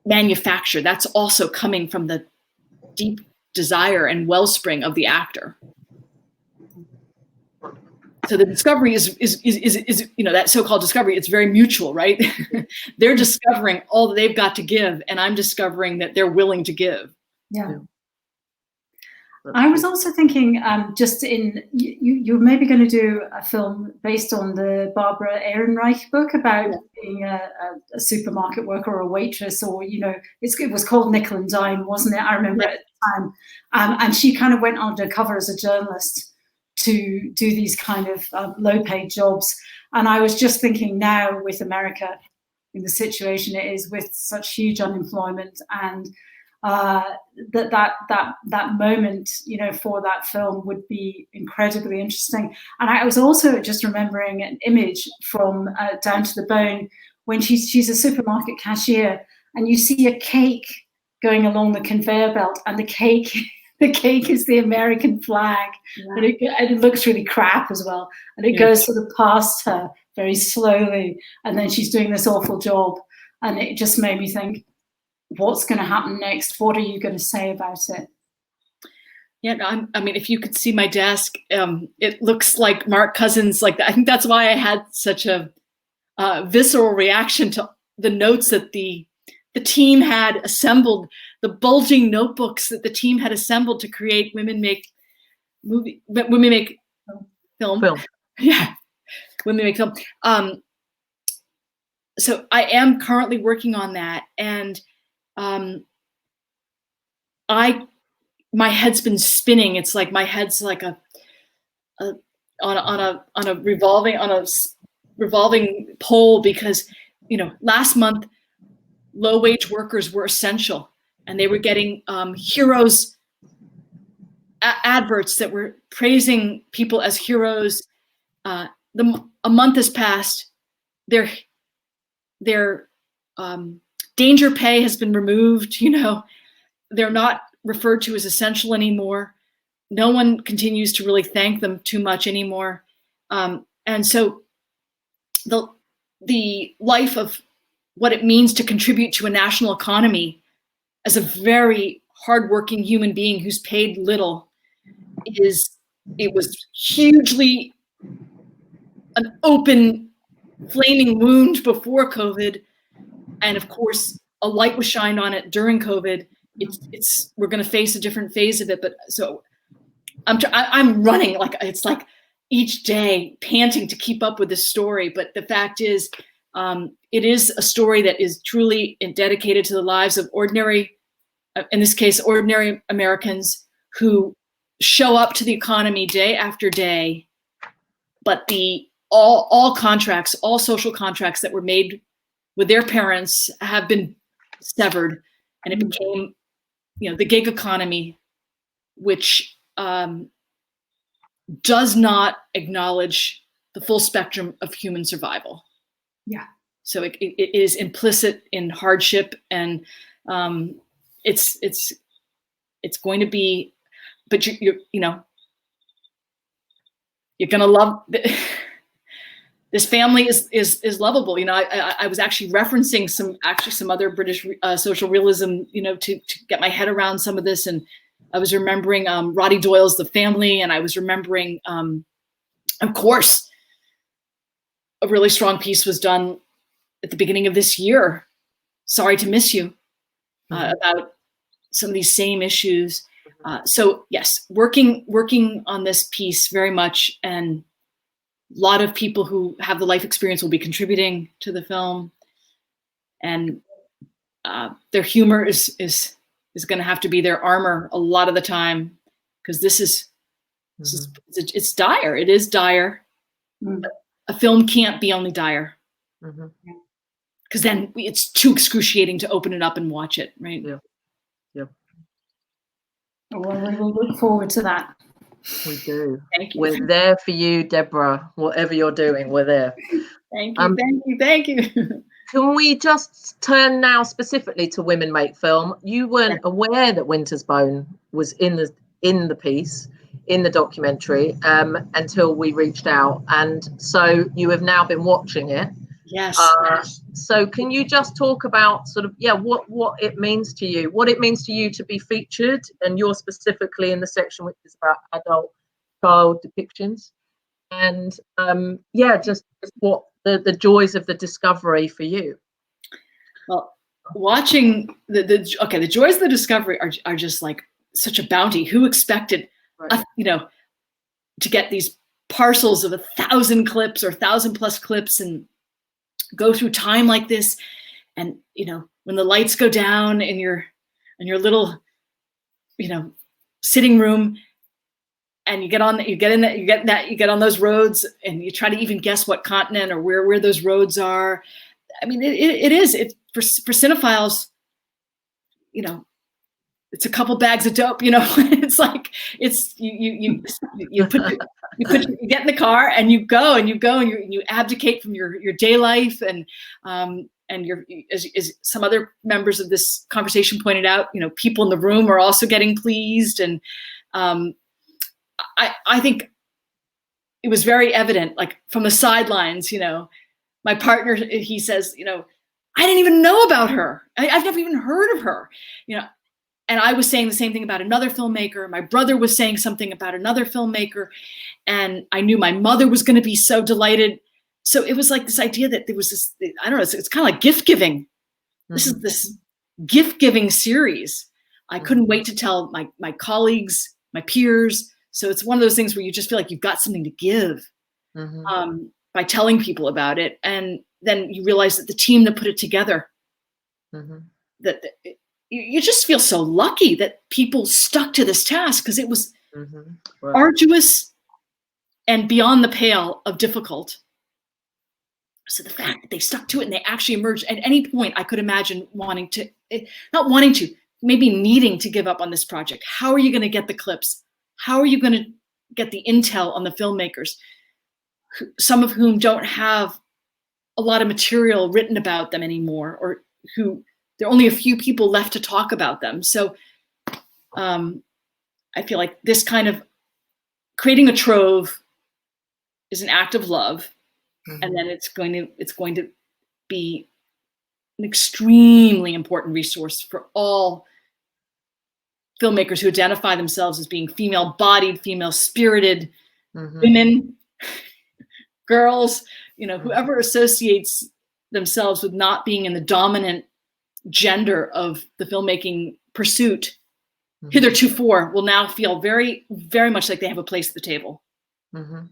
manufacture. That's also coming from the deep desire and wellspring of the actor. So the discovery is you know, that so-called discovery, it's very mutual, right? They're discovering all that they've got to give, and I'm discovering that they're willing to give. Yeah. I was also thinking, just you're maybe going to do a film based on the Barbara Ehrenreich book about being a supermarket worker or a waitress, or, you know, it was called Nickel and Dime, wasn't it? I remember at the time. And she kind of went undercover as a journalist to do these kind of low-paid jobs. And I was just thinking, now with America in the situation it is, with such huge unemployment, and that moment, you know, for that film would be incredibly interesting. And I was also just remembering an image from Down to the Bone, when she's a supermarket cashier, and you see a cake going along the conveyor belt, and the cake is the American flag, and it looks really crap as well, and it goes sort of past her very slowly, and then she's doing this awful job, and it just made me think, what's going to happen next? What are you going to say about it? Yeah, I mean, if you could see my desk, it looks like Mark Cousins. Like, I think that's why I had such a visceral reaction to the notes that the team had assembled, the bulging notebooks that the team had assembled to create Women Make Film. Yeah, Women Make Film. So I am currently working on that, and my head's been spinning. It's like my head's like on a revolving pole, because, you know, last month low-wage workers were essential, and they were getting heroes adverts that were praising people as heroes. A month has passed. Their danger pay has been removed. You know, they're not referred to as essential anymore. No one continues to really thank them too much anymore. And so the life of what it means to contribute to a national economy as a very hardworking human being who's paid little it was hugely an open, flaming wound before COVID. And of course, a light was shined on it during COVID. We're going to face a different phase of it. But so I'm running, like, it's like each day panting to keep up with this story. But the fact is, it is a story that is truly dedicated to the lives of ordinary, in this case, ordinary Americans who show up to the economy day after day. But all contracts, all social contracts that were made with their parents have been severed, and it became, you know, the gig economy, which does not acknowledge the full spectrum of human survival. Yeah. So it is implicit in hardship, and it's going to be, but you know, you're going to love. this family is lovable. You know, I was actually referencing some other British social realism, you know, to get my head around some of this, and I was remembering Roddy Doyle's The Family, and I was remembering, of course, a really strong piece was done at the beginning of this year, Sorry to Miss You, about some of these same issues. So yes, working on this piece very much, and a lot of people who have the life experience will be contributing to the film, and their humor is going to have to be their armor a lot of the time, because it's dire. It is dire. A film can't be only dire, because then it's too excruciating to open it up and watch it, right? Yeah. Well, we will look forward to that. We do. Thank you. We're there for you, Deborah. Whatever you're doing, we're there. Thank you. Thank you. Can we just turn now specifically to Women Make Film? You weren't aware that Winter's Bone was in the piece, in the documentary, until we reached out, and so you have now been watching it. Yes. So can you just talk about sort of what it means to you, to be featured, and you're specifically in the section which is about adult child depictions, and just what the joys of the discovery for you. Well, watching the joys of the discovery are just like such a bounty. Who expected, to get these parcels of 1,000 clips or 1,000+ clips and go through time like this? And when the lights go down in your little sitting room, and you get on those roads, and you try to even guess what continent or where those roads are. I mean, it for cinephiles, it's a couple bags of dope, it's like, you get in the car and you go and you abdicate from your day life, and as some other members of this conversation pointed out, people in the room are also getting pleased. And I think it was very evident, like from the sidelines, my partner, he says, I didn't even know about her. I've never even heard of her, and I was saying the same thing about another filmmaker. My brother was saying something about another filmmaker, and I knew my mother was going to be so delighted. So it was like this idea that there was this, I don't know, it's kind of like gift giving. This is this gift giving series. I couldn't wait to tell my colleagues, my peers. So it's one of those things where you just feel like you've got something to give by telling people about it. And then you realize that the team that put it together, that you just feel so lucky that people stuck to this task, because it was arduous and beyond the pale of difficult. So the fact that they stuck to it and they actually emerged, at any point I could imagine maybe needing to give up on this project. How are you going to get the clips? How are you going to get the intel on the filmmakers, some of whom don't have a lot of material written about them anymore, or who there are only a few people left to talk about them. So I feel like this kind of creating a trove is an act of love. And then it's going to be an extremely important resource for all filmmakers who identify themselves as being female-bodied, female-spirited women, girls, whoever associates themselves with not being in the dominant gender of the filmmaking pursuit hitherto will now feel very, very much like they have a place at the table, and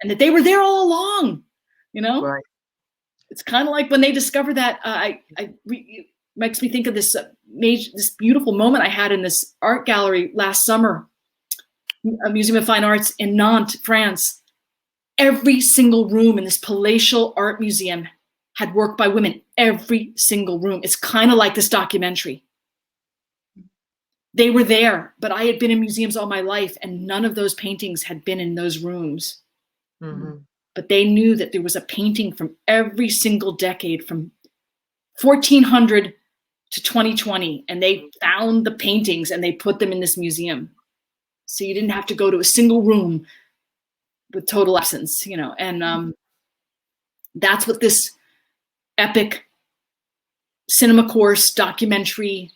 that they were there all along. Right. It's kind of like when they discovered that. It makes me think of this beautiful moment I had in this art gallery last summer, a Museum of Fine Arts in Nantes, France. Every single room in this palatial art museum had work by women. Every single room. It's kind of like this documentary. They were there, but I had been in museums all my life, and none of those paintings had been in those rooms. But they knew that there was a painting from every single decade, from 1400 to 2020, and they found the paintings and they put them in this museum. So you didn't have to go to a single room with total absence, and That's what this epic cinema course documentary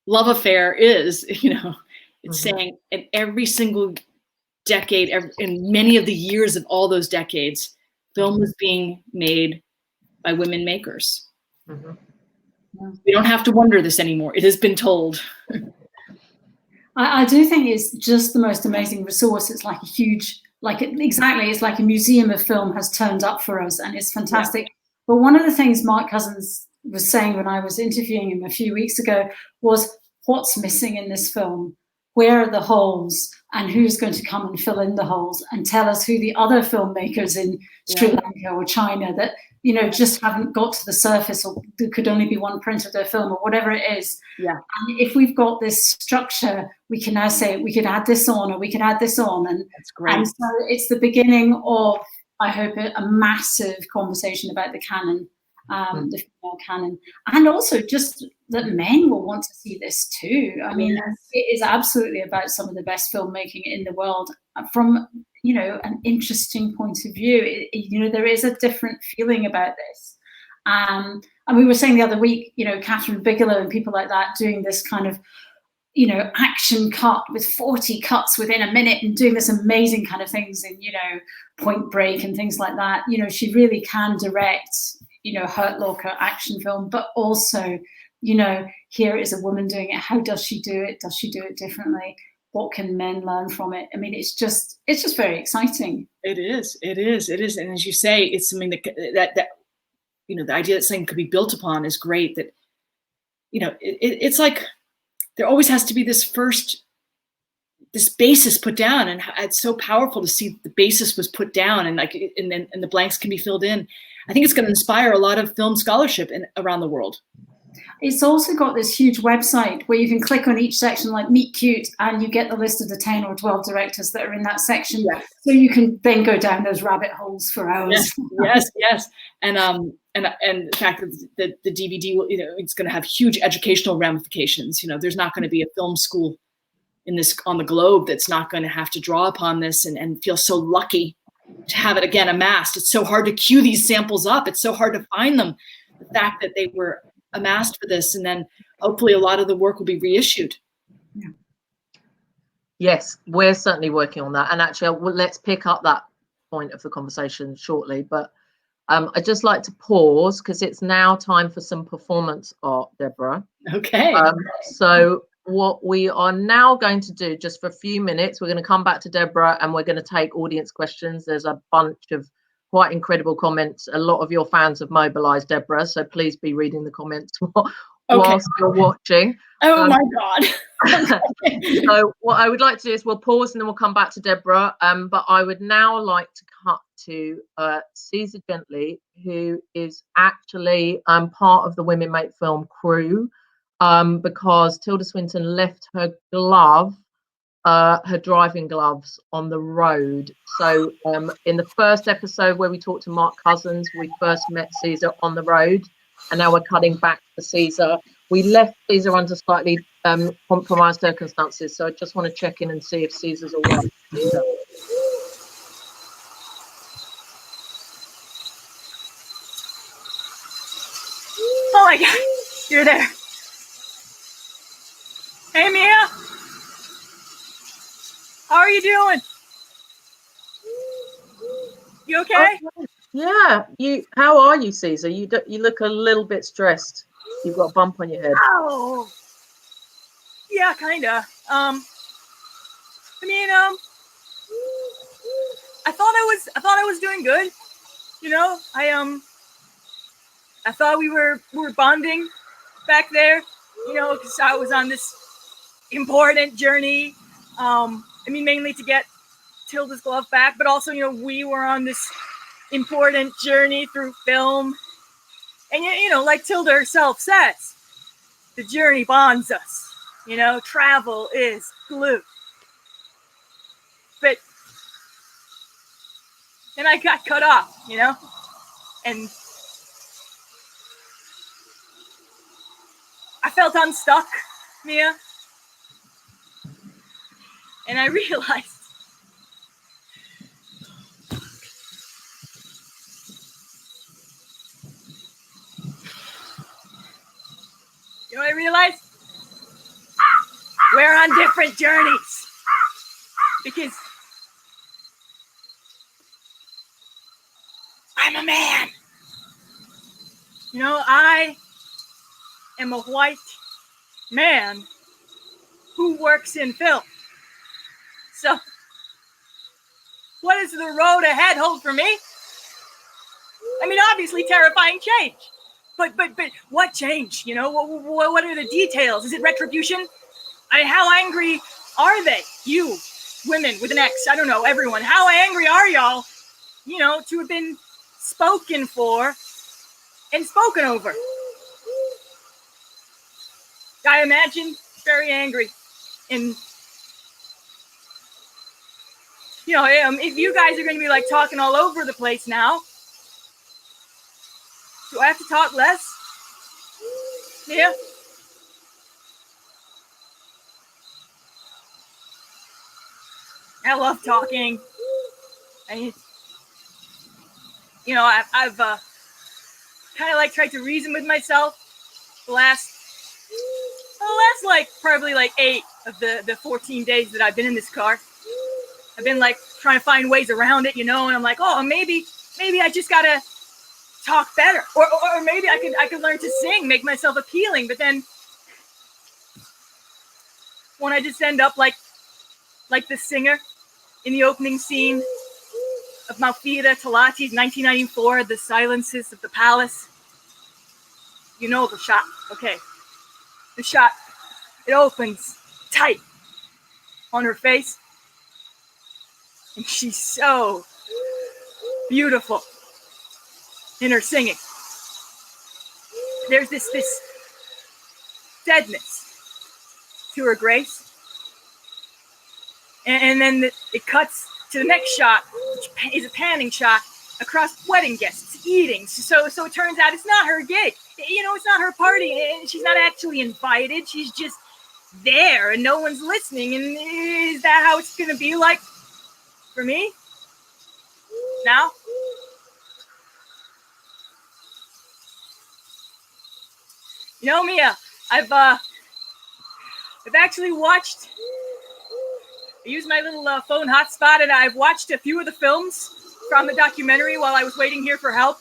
love affair is. It's saying in every single decade, in many of the years of all those decades, film was being made by women makers. We don't have to wonder this anymore. It has been told. I do think it's just the most amazing resource. It's like a huge, it's like a museum of film has turned up for us, and it's fantastic. Yeah. But one of the things Mark Cousins was saying when I was interviewing him a few weeks ago was, what's missing in this film? Where are the holes? And who's going to come and fill in the holes and tell us who the other filmmakers in Sri Lanka or China that, just haven't got to the surface, or there could only be one print of their film, or whatever it is. Yeah. And if we've got this structure, we can now say we could add this on, or we could add this on. And that's great. And so it's the beginning of, I hope, a massive conversation about the canon, the female canon, and also just that men will want to see this too. I mean, it is absolutely about some of the best filmmaking in the world from, an interesting point of view. There is a different feeling about this. And we were saying the other week, Catherine Bigelow and people like that doing this kind of, action cut with 40 cuts within a minute and doing this amazing kind of things in, Point Break and things like that. She really can direct, Hurt Locker action film, but also, here is a woman doing it. How does she do it? Does she do it differently? What can men learn from it? I mean, it's just very exciting. It is. And as you say, it's something that the idea that something could be built upon is great. That, it's like there always has to be this basis put down, and it's so powerful to see the basis was put down, and and the blanks can be filled in. I think it's going to inspire a lot of film scholarship around the world. It's also got this huge website where you can click on each section, like Meet Cute, and you get the list of the 10 or 12 directors that are in that section. Yes. So you can then go down those rabbit holes for hours. Yes. And the fact that the DVD, it's going to have huge educational ramifications. There's not going to be a film school on the globe that's not going to have to draw upon this and feel so lucky to have it again amassed. It's so hard to queue these samples up. It's so hard to find them. The fact that they were amassed for this, and then hopefully a lot of the work will be reissued. Yeah. Yes, we're certainly working on that. And actually, let's pick up that point of the conversation shortly. But I'd just like to pause because it's now time for some performance art, Deborah. Okay. So what we are now going to do, just for a few minutes, we're going to come back to Deborah and we're going to take audience questions. There's a bunch of quite incredible comments. A lot of your fans have mobilized, Deborah, so please be reading the comments whilst you're watching. Oh my God. So what I would like to do is we'll pause and then we'll come back to Deborah. But I would now like to cut to Cesar Jently, who is actually part of the Women Make Film crew, because Tilda Swinton left her driving gloves on the road. So in the first episode where we talked to Mark Cousins, we first met Cesar on the road, and now we're cutting back to Cesar. We left Cesar under slightly compromised circumstances, so I just want to check in and see if Cesar's all right. Oh my God, you're there. Hey Mia, how are you doing? You okay? Yeah. How are you, Cesar? You look a little bit stressed. You've got a bump on your head. Oh, yeah, kinda. I thought I was doing good. I thought we were bonding back there. Because I was on this important journey. Mainly to get Tilda's glove back, but also, we were on this important journey through film. And, like Tilda herself says, the journey bonds us. Travel is glue. But then I got cut off, and I felt unstuck, Mia. And I realized realize we're on different journeys. Because I'm a man. You know, I am a white man who works in film. So, what does the road ahead hold for me? I mean, obviously terrifying change. But what change? You know, what are the details? Is it retribution? How angry are they? You, women with an X, I don't know, everyone. How angry are y'all, you know, to have been spoken for and spoken over? I imagine very angry. And, you know, if you guys are going to be like talking all over the place now, do I have to talk less? Yeah. I love talking. I, you know, I've kind of like tried to reason with myself the last like probably like 8 of the 14 days that I've been in this car. I've been like trying to find ways around it, you know, and I'm like, oh, maybe I just gotta talk better, or maybe I could learn to sing, make myself appealing. But then when I just end up like the singer in the opening scene of Malfida Talati's 1994, The Silences of the Palace. You know the shot, okay? The shot, it opens tight on her face, and she's so beautiful in her singing. There's this deadness to her grace. And then it cuts to the next shot, which is a panning shot across wedding guests eating. So it turns out it's not her gig. You know, it's not her party, and she's not actually invited. She's just there, and no one's listening. And is that how it's going to be like for me now? You know, Mia, I've actually watched. I used my little phone hotspot, and I've watched a few of the films from the documentary while I was waiting here for help.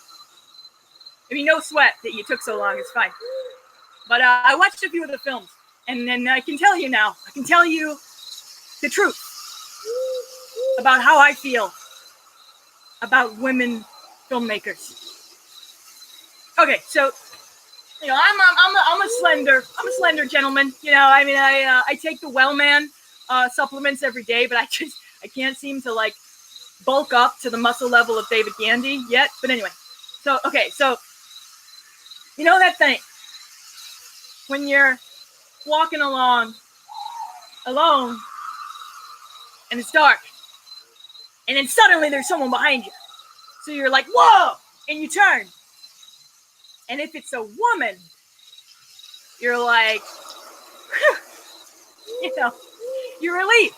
I mean, no sweat that you took so long. It's fine. But I watched a few of the films, and then I can tell you now. I can tell you the truth about how I feel about women filmmakers. Okay, so you know, I'm a slender gentleman. You know, I mean, I take the Wellman supplements every day, but I can't seem to like bulk up to the muscle level of David Gandy yet. But anyway, so you know that thing when you're walking along alone and it's dark, and then suddenly there's someone behind you, so you're like, whoa, and you turn, and if it's a woman, you're like, you know, you're relieved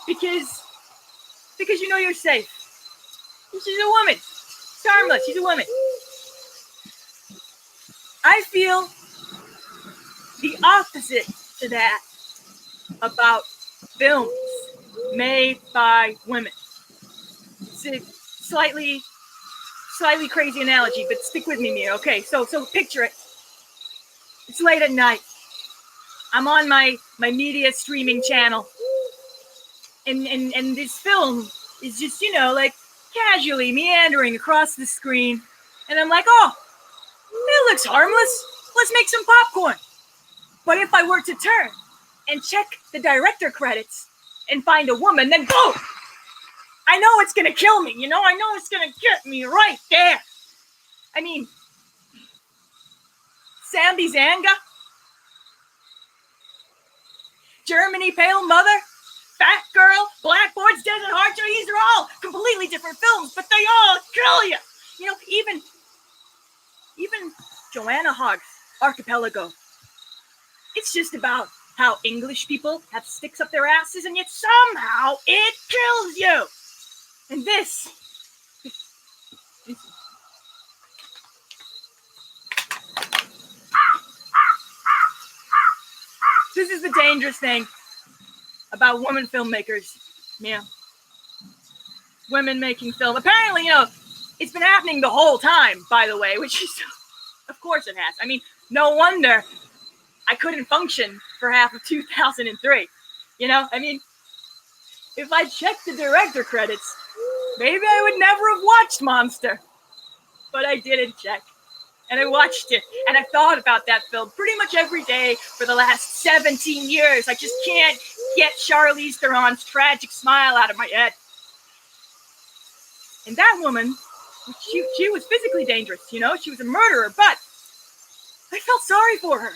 because you know you're safe. She's a woman. She's harmless. She's a woman. I feel the opposite to that about films made by women. It's a slightly crazy analogy, but stick with me, Mia. Okay, so picture it. It's late at night. I'm on my media streaming channel. And this film is just, you know, like casually meandering across the screen. And I'm like, oh, it looks harmless. Let's make some popcorn. But if I were to turn and check the director credits and find a woman, then boom! I know it's going to kill me, you know? I know it's going to get me right there. I mean, Sandy Zanga, Germany, Pale Mother, Fat Girl, Blackboards, Desert Heart, these are all completely different films, but they all kill you. You know, even Joanna Hogg's Archipelago. It's just about how English people have sticks up their asses, and yet somehow it kills you. And this This is the dangerous thing about women filmmakers. Yeah. Women making film. Apparently, it's been happening the whole time, by the way, which is, of course it has. I mean, no wonder I couldn't function for half of 2003. I mean, if I checked the director credits, maybe I would never have watched Monster. But I didn't check. And I watched it. And I thought about that film pretty much every day for the last 17 years. I just can't get Charlize Theron's tragic smile out of my head. And that woman, she was physically dangerous, she was a murderer, but I felt sorry for her.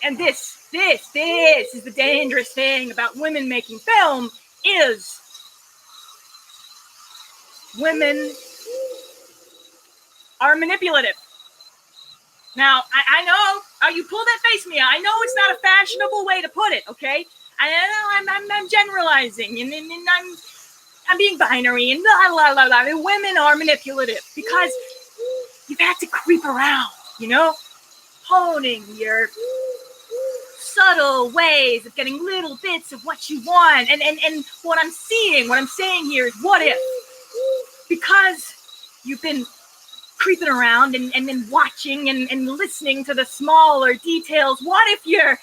And this is the dangerous thing about women making film, is women are manipulative. Now, I know, you pull that face, Mia. I know it's not a fashionable way to put it, okay? I know I'm generalizing, and I'm being binary, and blah, blah, blah. Women are manipulative because you've had to creep around, honing your subtle ways of getting little bits of what you want. And what I'm saying here is, what if? Because you've been creeping around and then watching and listening to the smaller details, what if you're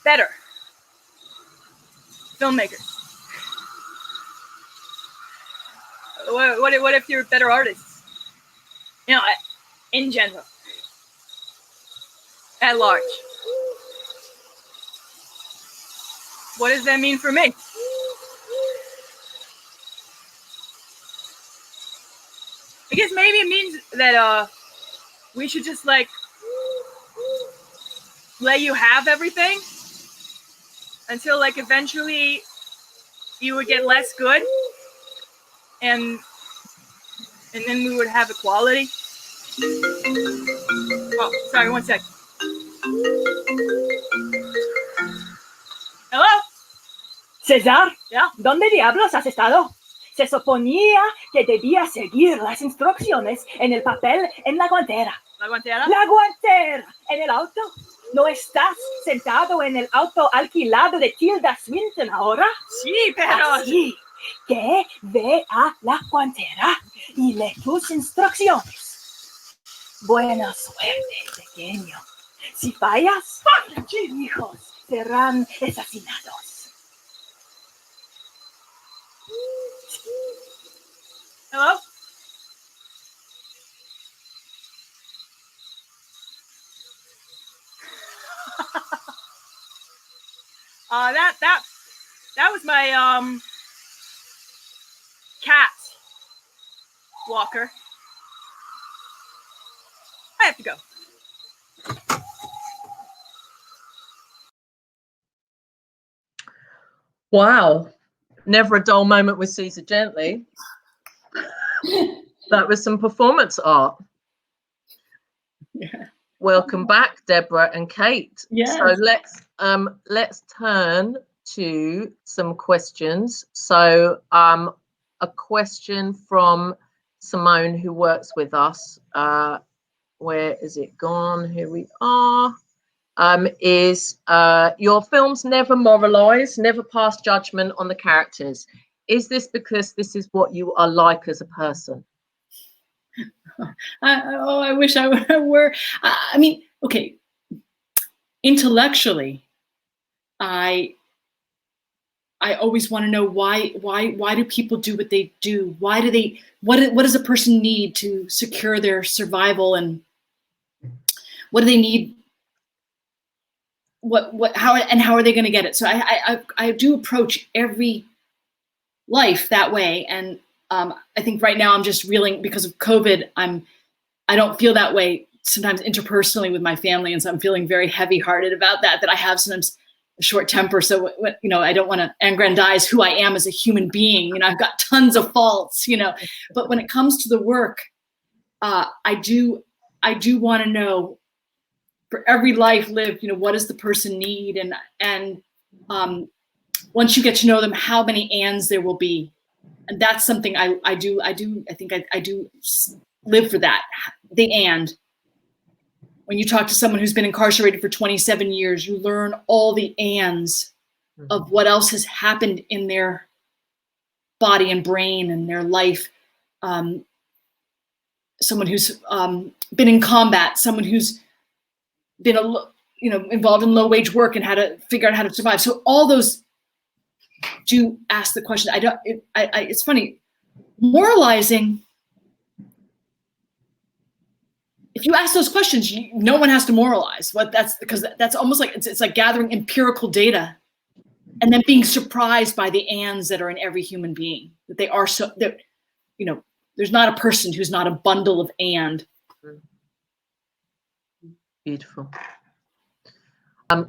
better filmmakers? What if you're better artists? In general. At large. What does that mean for me? I guess maybe it means that we should just let you have everything until eventually you would get less good, and then we would have equality. Oh, sorry, one sec. Hello? Cesar, Yeah? ¿dónde diablos has estado? Se suponía que debía seguir las instrucciones en el papel en la guantera. ¿La guantera? ¡La guantera! ¿En el auto? ¿No estás sentado en el auto alquilado de Tilda Swinton ahora? Sí, pero... Así que ve a la guantera y lee tus instrucciones. Buena suerte, pequeño. Si fallas, hijos serán asesinados. Hello? That was my cat, Walker. I have to go. Wow. Never a dull moment with Cesar Jently. That was some performance art. Yeah. Welcome back, Deborah and Kate. Yes. So let's turn to some questions. So a question from Simone, who works with us. Where is it gone? Here we are. Is your films never moralize, never pass judgment on the characters? Is this because this is what you are like as a person? I wish I were. I mean, okay. Intellectually, I always want to know why do people do what they do? What does a person need to secure their survival, and what do they need? How are they going to get it? So I do approach every life that way, and I think right now I'm just reeling because of COVID. I don't feel that way sometimes interpersonally with my family, and so I'm feeling very heavy-hearted about that I have sometimes a short temper. So I don't want to aggrandize who I am as a human being. I've got tons of faults. But when it comes to the work, I do want to know, for every life lived, what does the person need, and once you get to know them, how many ands there will be. And that's something I do live for that. And when you talk to someone who's been incarcerated for 27 years, you learn all the ands of what else has happened in their body and brain and their life. Someone who's been in combat, someone who's been involved in low-wage work and had to figure out how to survive. So all those do ask the question. It's funny, moralizing. If you ask those questions, no one has to moralize. Because that's almost like it's like gathering empirical data, and then being surprised by the ands that are in every human being. That they are so that there's not a person who's not a bundle of and. Beautiful.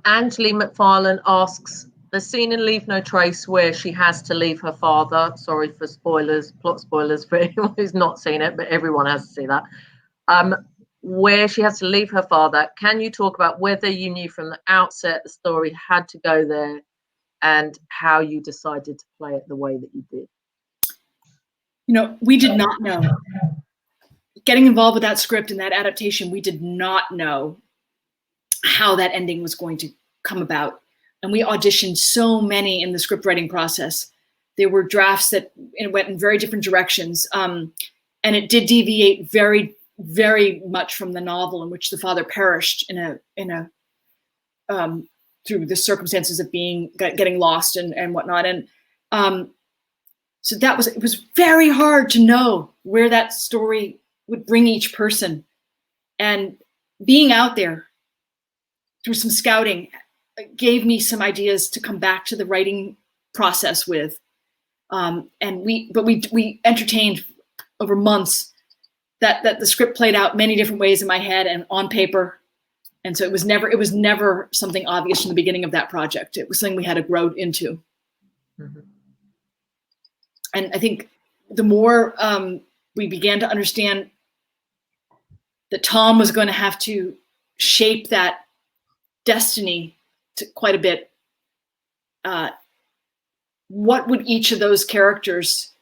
Angeli McFarlane asks, the scene in Leave No Trace where she has to leave her father, sorry for spoilers, plot spoilers for anyone who's not seen it, but everyone has to see that, where she has to leave her father. Can you talk about whether you knew from the outset the story had to go there and how you decided to play it the way that you did? We did not know. Getting involved with that script and that adaptation, we did not know how that ending was going to come about. And we auditioned so many in the script writing process. There were drafts that went in very different directions. And it did deviate very, very much from the novel in which the father perished through the circumstances of getting lost and whatnot. And so it was very hard to know where that story would bring each person. And being out there through some scouting gave me some ideas to come back to the writing process with. And we entertained over months that the script played out many different ways in my head and on paper. And so it was never something obvious from the beginning of that project. It was something we had to grow into. Mm-hmm. And I think the more we began to understand that Tom was going to have to shape that destiny to quite a bit, what would each of those characters,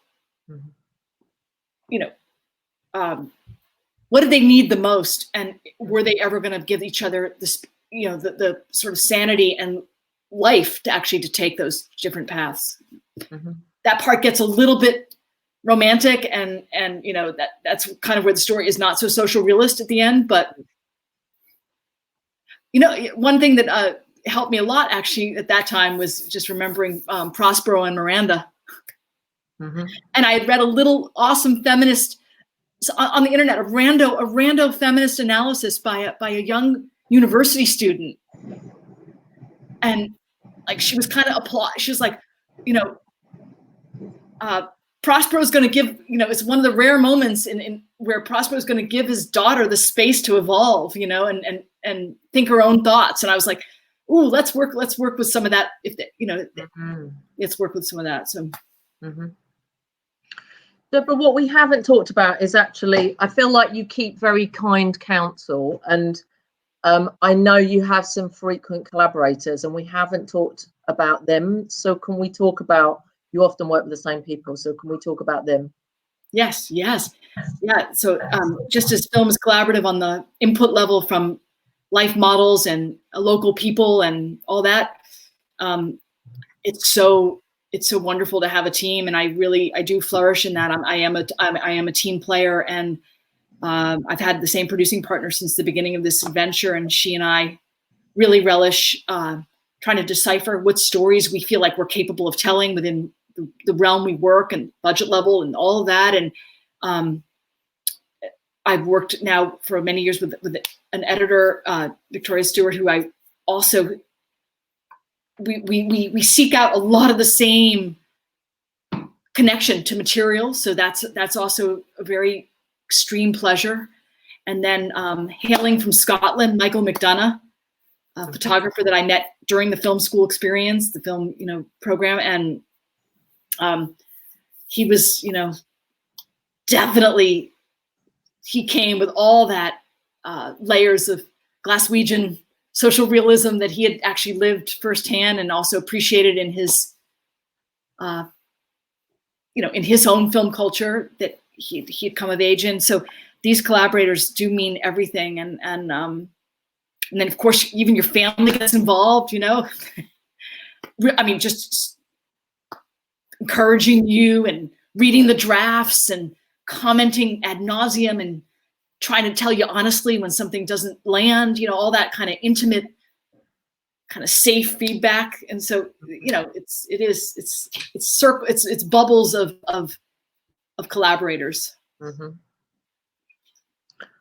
what did they need the most? And were they ever going to give each other this, the sort of sanity and life to actually take those different paths? Mm-hmm. That part gets a little bit romantic and that's kind of where the story is not so social realist at the end. But one thing that helped me a lot actually at that time was just remembering Prospero and Miranda. Mm-hmm. And I had read a little awesome feminist on the internet, a rando feminist analysis by a young university student. And like, she was kind of she was like, Prospero's going to give, it's one of the rare moments in where Prospero's going to give his daughter the space to evolve, and think her own thoughts. And I was like, ooh, let's work with some of that. Let's work with some of that. So. Mm-hmm. But what we haven't talked about is actually, I feel like you keep very kind counsel, and I know you have some frequent collaborators, and we haven't talked about them. So can we talk about, you often work with the same people, so can we talk about them? Yes. Yeah. So just as film is collaborative on the input level from life models and local people and all that, it's so wonderful to have a team, and I do flourish in that. I am a team player, and I've had the same producing partner since the beginning of this adventure, and she and I really relish trying to decipher what stories we feel like we're capable of telling within the realm we work and budget level and all of that. And I've worked now for many years with an editor, Victoria Stewart, who I also, we seek out a lot of the same connection to material. So that's also a very extreme pleasure. And then hailing from Scotland, Michael McDonough, a photographer that I met during the film school experience, the film, program. And he was, definitely, he came with all that layers of Glaswegian social realism that he had actually lived firsthand and also appreciated in his, in his own film culture that he'd come of age in. So these collaborators do mean everything. And then of course, even your family gets involved, you know. I mean, just encouraging you and reading the drafts and commenting ad nauseum and trying to tell you honestly when something doesn't land, you know, all that kind of intimate, kind of safe feedback. And so, you know, it's bubbles of collaborators. Mm-hmm.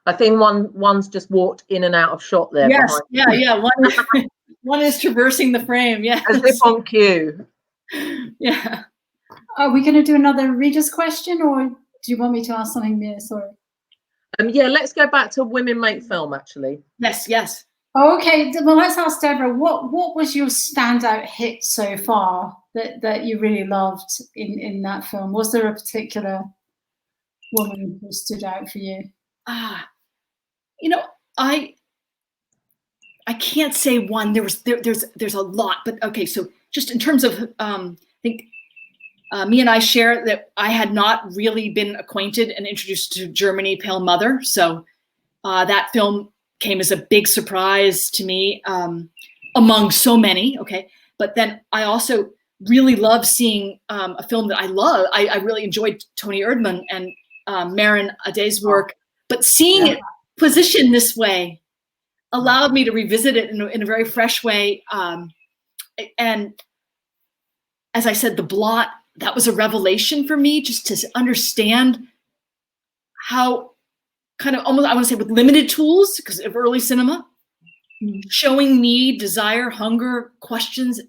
I think one's just walked in and out of shot there. Yes, yeah. One is traversing the frame. Yeah, as if on cue. Yeah. Are we going to do another reader's question, or do you want me to ask something more? Sorry. Yeah, let's go back to Women Make Film, actually. Yes. Oh, okay, well, let's ask Debra. What was your standout hit so far that you really loved in that film? Was there a particular woman who stood out for you? You know, I can't say one. There's a lot, but okay. So just in terms of, I think me and I share that I had not really been acquainted and introduced to Germany, Pale Mother. So that film came as a big surprise to me, among so many. Okay, but then I also really love seeing a film that I love. I really enjoyed Tony Erdmann and Maren Ade's work, but seeing it positioned this way allowed me to revisit it in a very fresh way. And as I said, The Blot, that was a revelation for me, just to understand how kind of almost, I want to say with limited tools, because of early cinema, showing need, desire, hunger, questions,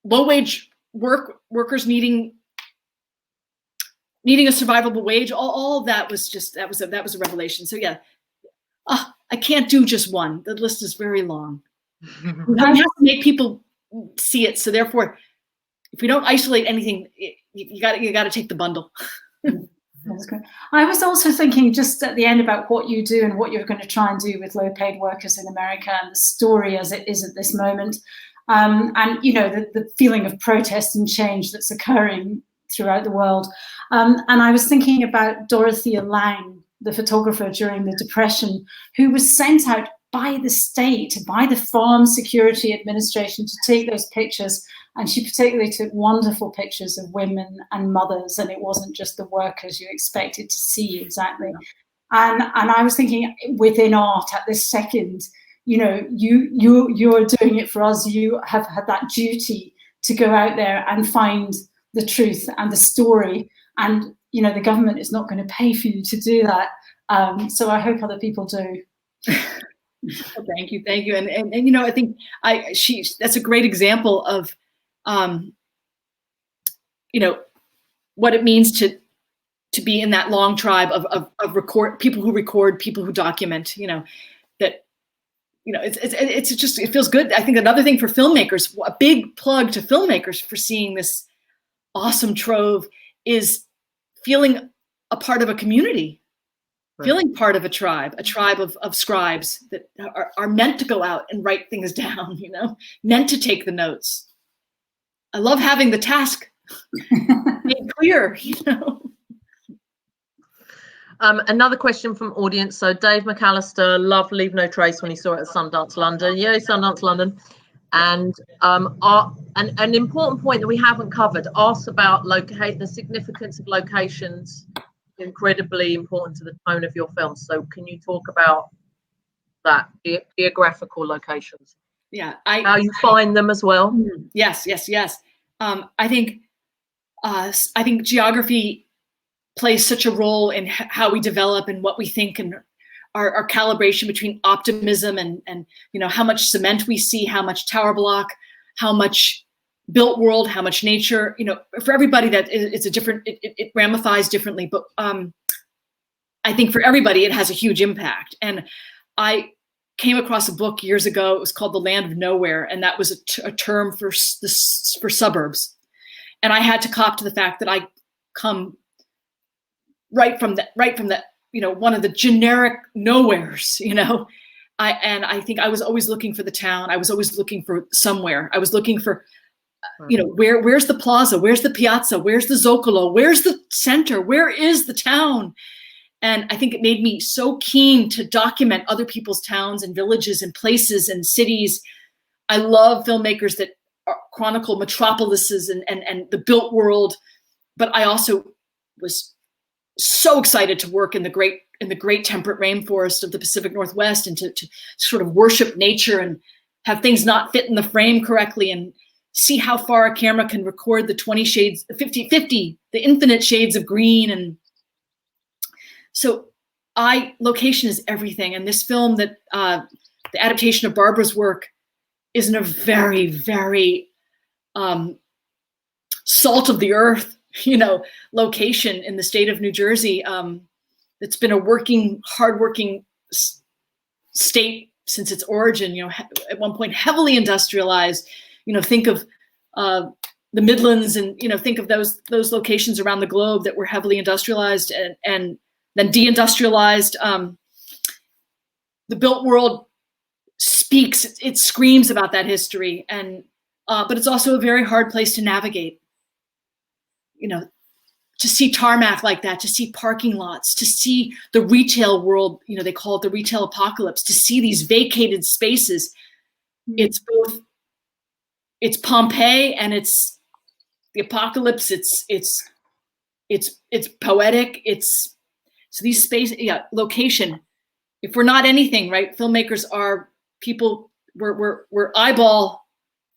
low-wage workers needing a survivable wage, all of that was just, that was a revelation. So yeah, I can't do just one. The list is very long. We have to make people see it. So therefore, if we don't isolate anything, you got to take the bundle. That's great. I was also thinking just at the end about what you do and what you're going to try and do with low-paid workers in America, and the story as it is at this moment, and you know, the feeling of protest and change that's occurring throughout the world. And I was thinking about Dorothea Lange, the photographer during the Depression, who was sent out by the state, by the Farm Security Administration, to take those pictures. And she particularly took wonderful pictures of women and mothers, and it wasn't just the workers you expected to see exactly. And I was thinking, within art at this second, you know, you're doing it for us. You have had that duty to go out there and find the truth and the story. And, you know, the government is not going to pay for you to do that. So I hope other people do. Well, thank you. And you know, I think that's a great example of, you know, what it means to be in that long tribe of people who record, people who document, you know, that, you know, it's just, it feels good. I think another thing for filmmakers, a big plug to filmmakers for seeing this awesome trove, is feeling a part of a community, right. Feeling part of a tribe of scribes that are meant to go out and write things down, you know, meant to take the notes. I love having the task made clear, you know. Another question from audience. So Dave McAllister loved Leave No Trace when he saw it at Sundance London. Yay, Sundance London. And an important point that we haven't covered, asks about the significance of locations, incredibly important to the tone of your film. So can you talk about that, geographical locations? Yeah, how you find them as well. Yes. I think geography plays such a role in how we develop and what we think, and our calibration between optimism and you know, how much cement we see, how much tower block, how much built world, how much nature. You know, for everybody that it's a different, it ramifies differently. But I think for everybody it has a huge impact. And I came across a book years ago. It was called The Land of Nowhere, and that was a term for suburbs. And I had to cop to the fact that I come right from the you know, one of the generic nowheres, you know. I think I was always looking for the town. I was always looking for somewhere. I was looking for, you know, where's the plaza? Where's the piazza? Where's the Zocalo? Where's the center? Where is the town? And I think it made me so keen to document other people's towns and villages and places and cities. I love filmmakers that chronicle metropolises and the built world, but I also was so excited to work in the great temperate rainforest of the Pacific Northwest, and to sort of worship nature and have things not fit in the frame correctly, and see how far a camera can record the 50, the infinite shades of green. And so location is everything. And this film, that the adaptation of Barbara's work, is in a very, very salt of the earth, location in the state of New Jersey. It's been a hardworking state since its origin, at one point heavily industrialized. Think of the Midlands, and think of those locations around the globe that were heavily industrialized and then deindustrialized. The built world it screams about that history, and but it's also a very hard place to navigate. To see tarmac like that, to see parking lots, to see the retail world, they call it the retail apocalypse, to see these vacated spaces. It's Pompeii and it's the apocalypse. It's poetic. So these spaces, location. If we're not anything, right? Filmmakers are people. We're eyeball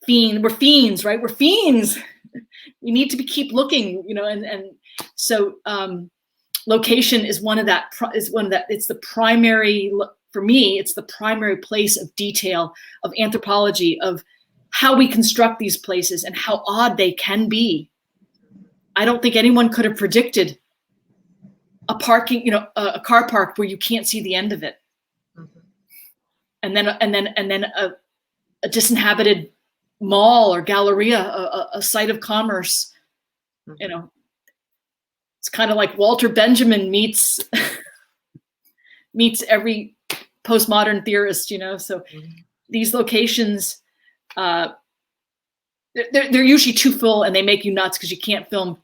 fiend. We're fiends, right? We're fiends. We need to keep looking, and so location is one of that. It's the primary, for me. It's the primary place of detail, of anthropology, of how we construct these places and how odd they can be. I don't think anyone could have predicted a car park where you can't see the end of it, and then a disinhabited mall or galleria, a site of commerce. It's kind of like Walter Benjamin meets every postmodern theorist. So these locations, they're usually too full, and they make you nuts because you can't film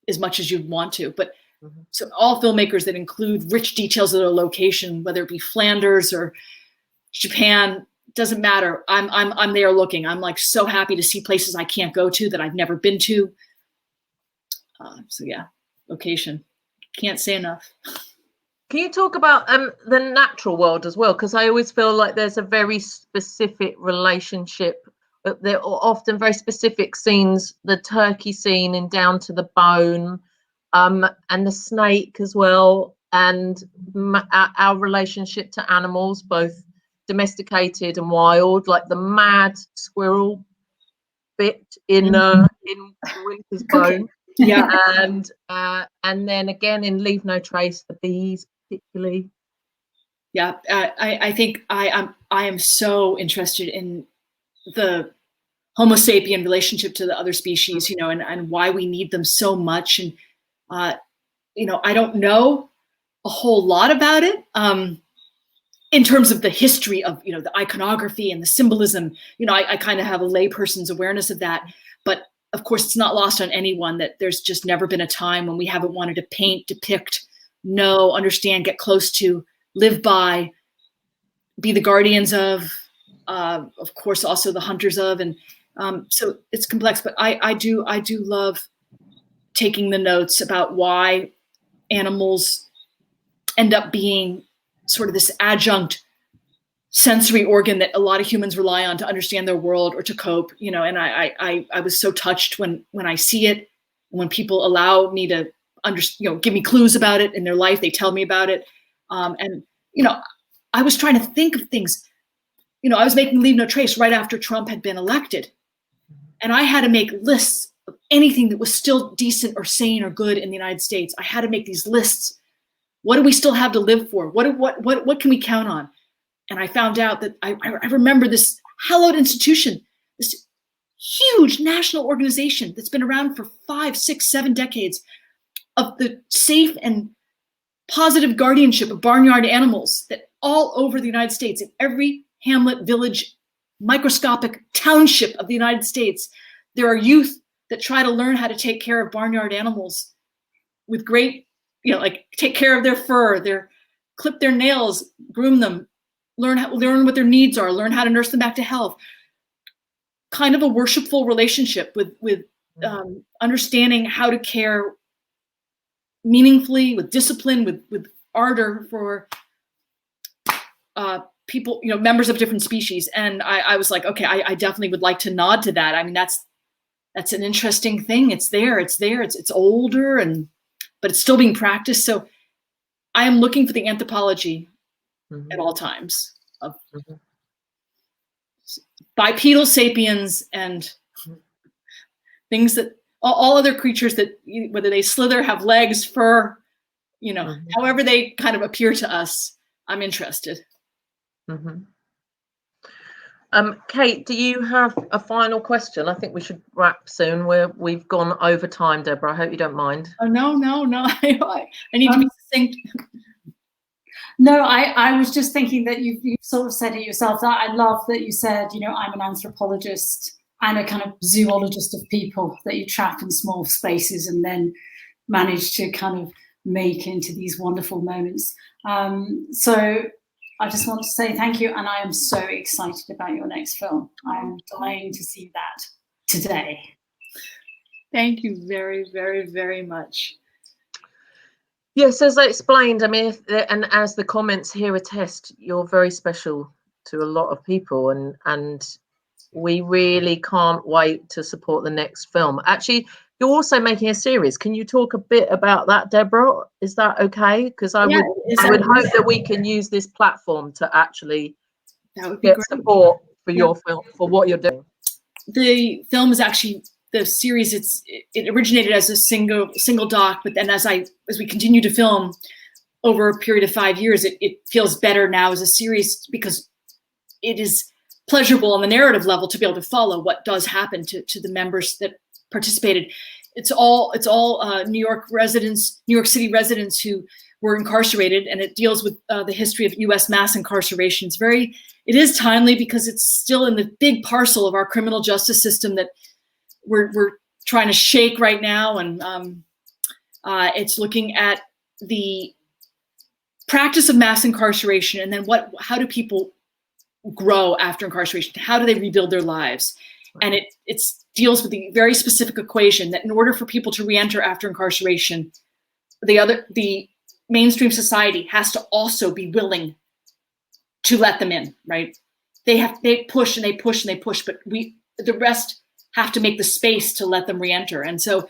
as much as you'd want to. But so all filmmakers that include rich details of their location, whether it be Flanders or Japan, doesn't matter. I'm there looking. I'm like so happy to see places I can't go to, that I've never been to. So yeah, location. Can't say enough. Can you talk about the natural world as well? Because I always feel like there's a very specific relationship. There are often very specific scenes, the turkey scene in Down to the Bone, and the snake as well, and our relationship to animals, both domesticated and wild, like the mad squirrel bit in Winter's Bone. Yeah. And then again in Leave No Trace, the bees particularly. Yeah, I think I am so interested in the Homo sapien relationship to the other species, and why we need them so much. And I don't know a whole lot about it in terms of the history of the iconography and the symbolism. I kind of have a layperson's awareness of that, but of course it's not lost on anyone that there's just never been a time when we haven't wanted to paint, depict, know, understand, get close to, live by, be the guardians of course also the hunters of. And so it's complex, but I do love taking the notes about why animals end up being sort of this adjunct sensory organ that a lot of humans rely on to understand their world or to cope, and I was so touched when I see it, when people allow me to give me clues about it in their life, they tell me about it. And I was trying to think of things, I was making Leave No Trace right after Trump had been elected. And I had to make lists of anything that was still decent or sane or good in the United States. I had to make these lists. What do we still have to live for? What can we count on? And I found out that I remember this hallowed institution, this huge national organization that's been around for 5, 6, 7 decades, of the safe and positive guardianship of barnyard animals, that all over the United States, in every hamlet, village, microscopic township of the United States, there are youth that try to learn how to take care of barnyard animals with great, like take care of their fur, clip their nails, groom them, learn what their needs are, learn how to nurse them back to health. Kind of a worshipful relationship with understanding how to care meaningfully, with discipline, with ardor for people, members of different species. And I was like, okay, I definitely would like to nod to that. I mean, that's an interesting thing. It's there. It's older, but it's still being practiced. So I am looking for the anthropology at all times of bipedal sapiens and things that all other creatures that, whether they slither, have legs, fur, however they kind of appear to us, I'm interested. Kate, do you have a final question? I think we should wrap soon. We've gone over time, Deborah. I hope you don't mind. Oh, no. I need to be succinct. No, I was just thinking that you sort of said it yourself. That I love that you said, I'm an anthropologist and a kind of zoologist of people, that you trap in small spaces and then manage to kind of make into these wonderful moments. So I just want to say thank you, and I am so excited about your next film. I'm dying to see that today. Thank you very, very, very much. Yes, as I explained, I mean, and as the comments here attest, you're very special to a lot of people, and we really can't wait to support the next film. Actually, you're also making a series. Can you talk a bit about that, Deborah? Is that okay? Because I would hope that we can use this platform to actually get support for your film, for what you're doing. The film is actually, the series, it originated as a single doc, but then as we continue to film over a period of 5 years, it feels better now as a series, because it is pleasurable on the narrative level to be able to follow what does happen to the members that participated. It's all New York City residents who were incarcerated, and it deals with the history of U.S. mass incarceration. It is timely because it's still in the big parcel of our criminal justice system that we're trying to shake right now, and it's looking at the practice of mass incarceration, and then how do people grow after incarceration? How do they rebuild their lives? And it deals with the very specific equation that in order for people to reenter after incarceration, the mainstream society has to also be willing to let them in, right? They push and they push and they push, but the rest have to make the space to let them reenter. And so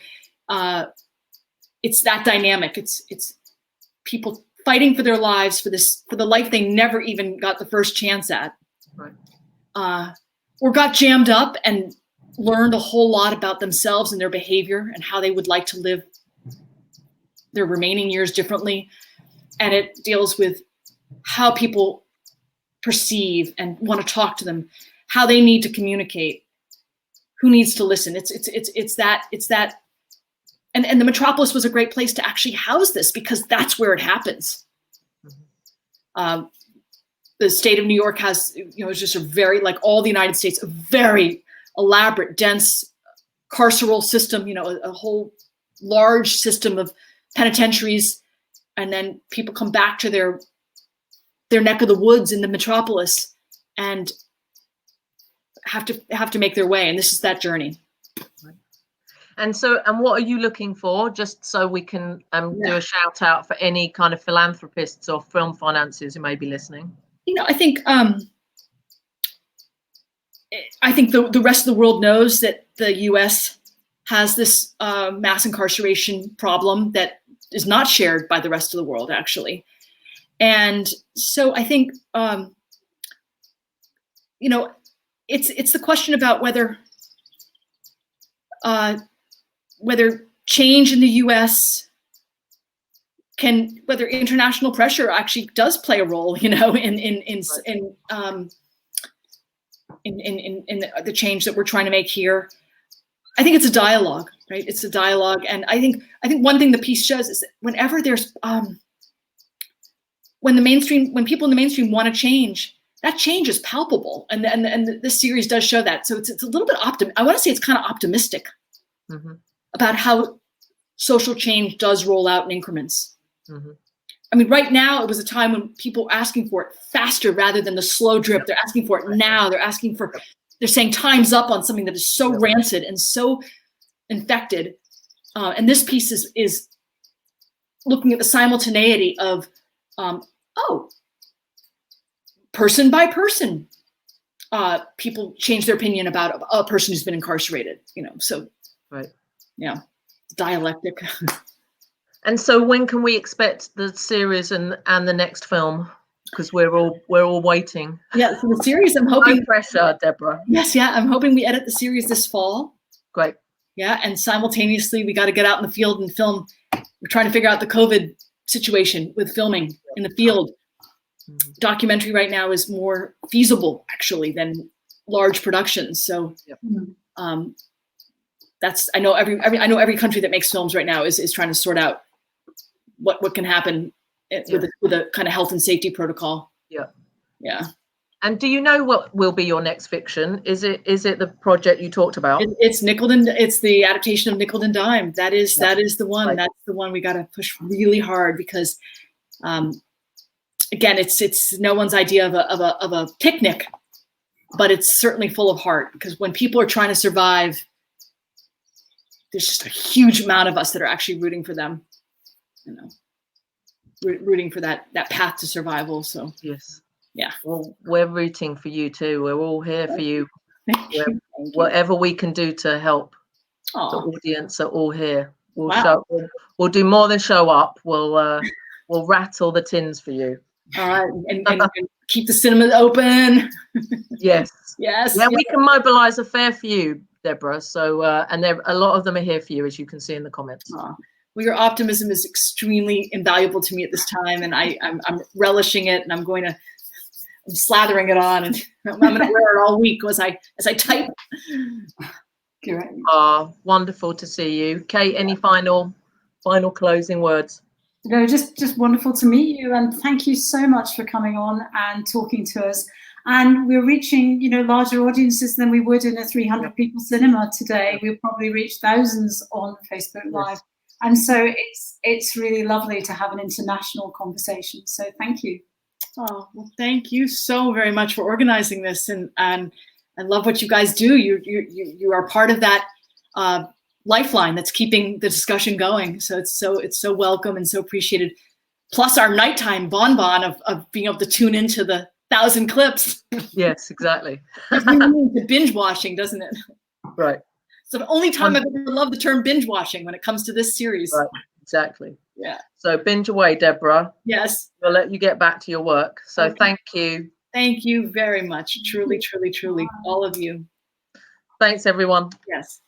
it's that dynamic. It's people fighting for their lives, for the life they never even got the first chance at. Right. Or got jammed up and learned a whole lot about themselves and their behavior and how they would like to live their remaining years differently. And it deals with how people perceive and want to talk to them, how they need to communicate, who needs to listen. It's that. And the Metropolis was a great place to actually house this, because that's where it happens. The state of New York has, it's just a very, like all the United States, a very elaborate, dense carceral system, a whole large system of penitentiaries. And then people come back to their neck of the woods in the Metropolis and have to make their way. And this is that journey. And what are you looking for? Just so we can do a shout out for any kind of philanthropists or film financiers who may be listening. I think the rest of the world knows that the U.S. has this mass incarceration problem that is not shared by the rest of the world, actually. And so I think, it's the question about whether change in the U.S. whether international pressure actually does play a role, in the change that we're trying to make here. I think it's a dialogue, right? It's a dialogue, and I think one thing the piece shows is that whenever there's when people in the mainstream want to change, that change is palpable, and this series does show that. So it's a little bit I want to say it's kind of optimistic about how social change does roll out in increments. Mm-hmm. I mean, right now it was a time when people were asking for it faster rather than the slow drip. They're asking for it now. They're saying time's up on something that is so rancid and so infected. And this piece is looking at the simultaneity of, person by person, people change their opinion about a person who's been incarcerated, so, right. Yeah, dialectic. And so when can we expect the series and the next film? Because we're all waiting. Yeah, so the series, I'm hoping. No pressure, Deborah. Yes, yeah, I'm hoping we edit the series this fall. Great. Yeah, and simultaneously we got to get out in the field and film. We're trying to figure out the COVID situation with filming in the field. Mm-hmm. Documentary right now is more feasible actually than large productions. So that's, I know every country that makes films right now is trying to sort out what can happen with a kind of health and safety protocol. Yeah. And do you know what will be your next fiction? Is it the project you talked about? It's Nickel and it's the adaptation of Nickel and Dime. That is the one. Right. That's the one we got to push really hard because, again, it's no one's idea of a picnic, but it's certainly full of heart because when people are trying to survive, there's just a huge amount of us that are actually rooting for them. Rooting for that path to survival. So yes, yeah. Well, we're rooting for you too. We're all here for you. Whatever we can do to help. Aww. The audience are all here. We'll do more than show up. We'll rattle the tins for you. All right, and keep the cinemas open. Yes. Yes. Yeah, we can mobilize a fair few, Deborah. So and a lot of them are here for you, as you can see in the comments. Aww. Well, your optimism is extremely invaluable to me at this time, and I'm relishing it, and I'm slathering it on, and I'm going to wear it all week as I type. Wonderful to see you, Kate. Any final closing words? No, just wonderful to meet you, and thank you so much for coming on and talking to us. And we're reaching, larger audiences than we would in a 300 people cinema today. We'll probably reach thousands on Facebook Live. And so it's really lovely to have an international conversation. So thank you. Oh, well, thank you so very much for organizing this, and I love what you guys do. You are part of that lifeline that's keeping the discussion going. So it's so welcome and so appreciated. Plus our nighttime bonbon of being able to tune into the 1,000 clips. Yes, exactly. The binge watching, doesn't it? Right. So the only time I've ever loved the term binge watching when it comes to this series. Right, exactly. Yeah. So binge away, Deborah. Yes. We'll let you get back to your work. So Thank you. Thank you very much. Truly, truly, truly, all of you. Thanks, everyone. Yes.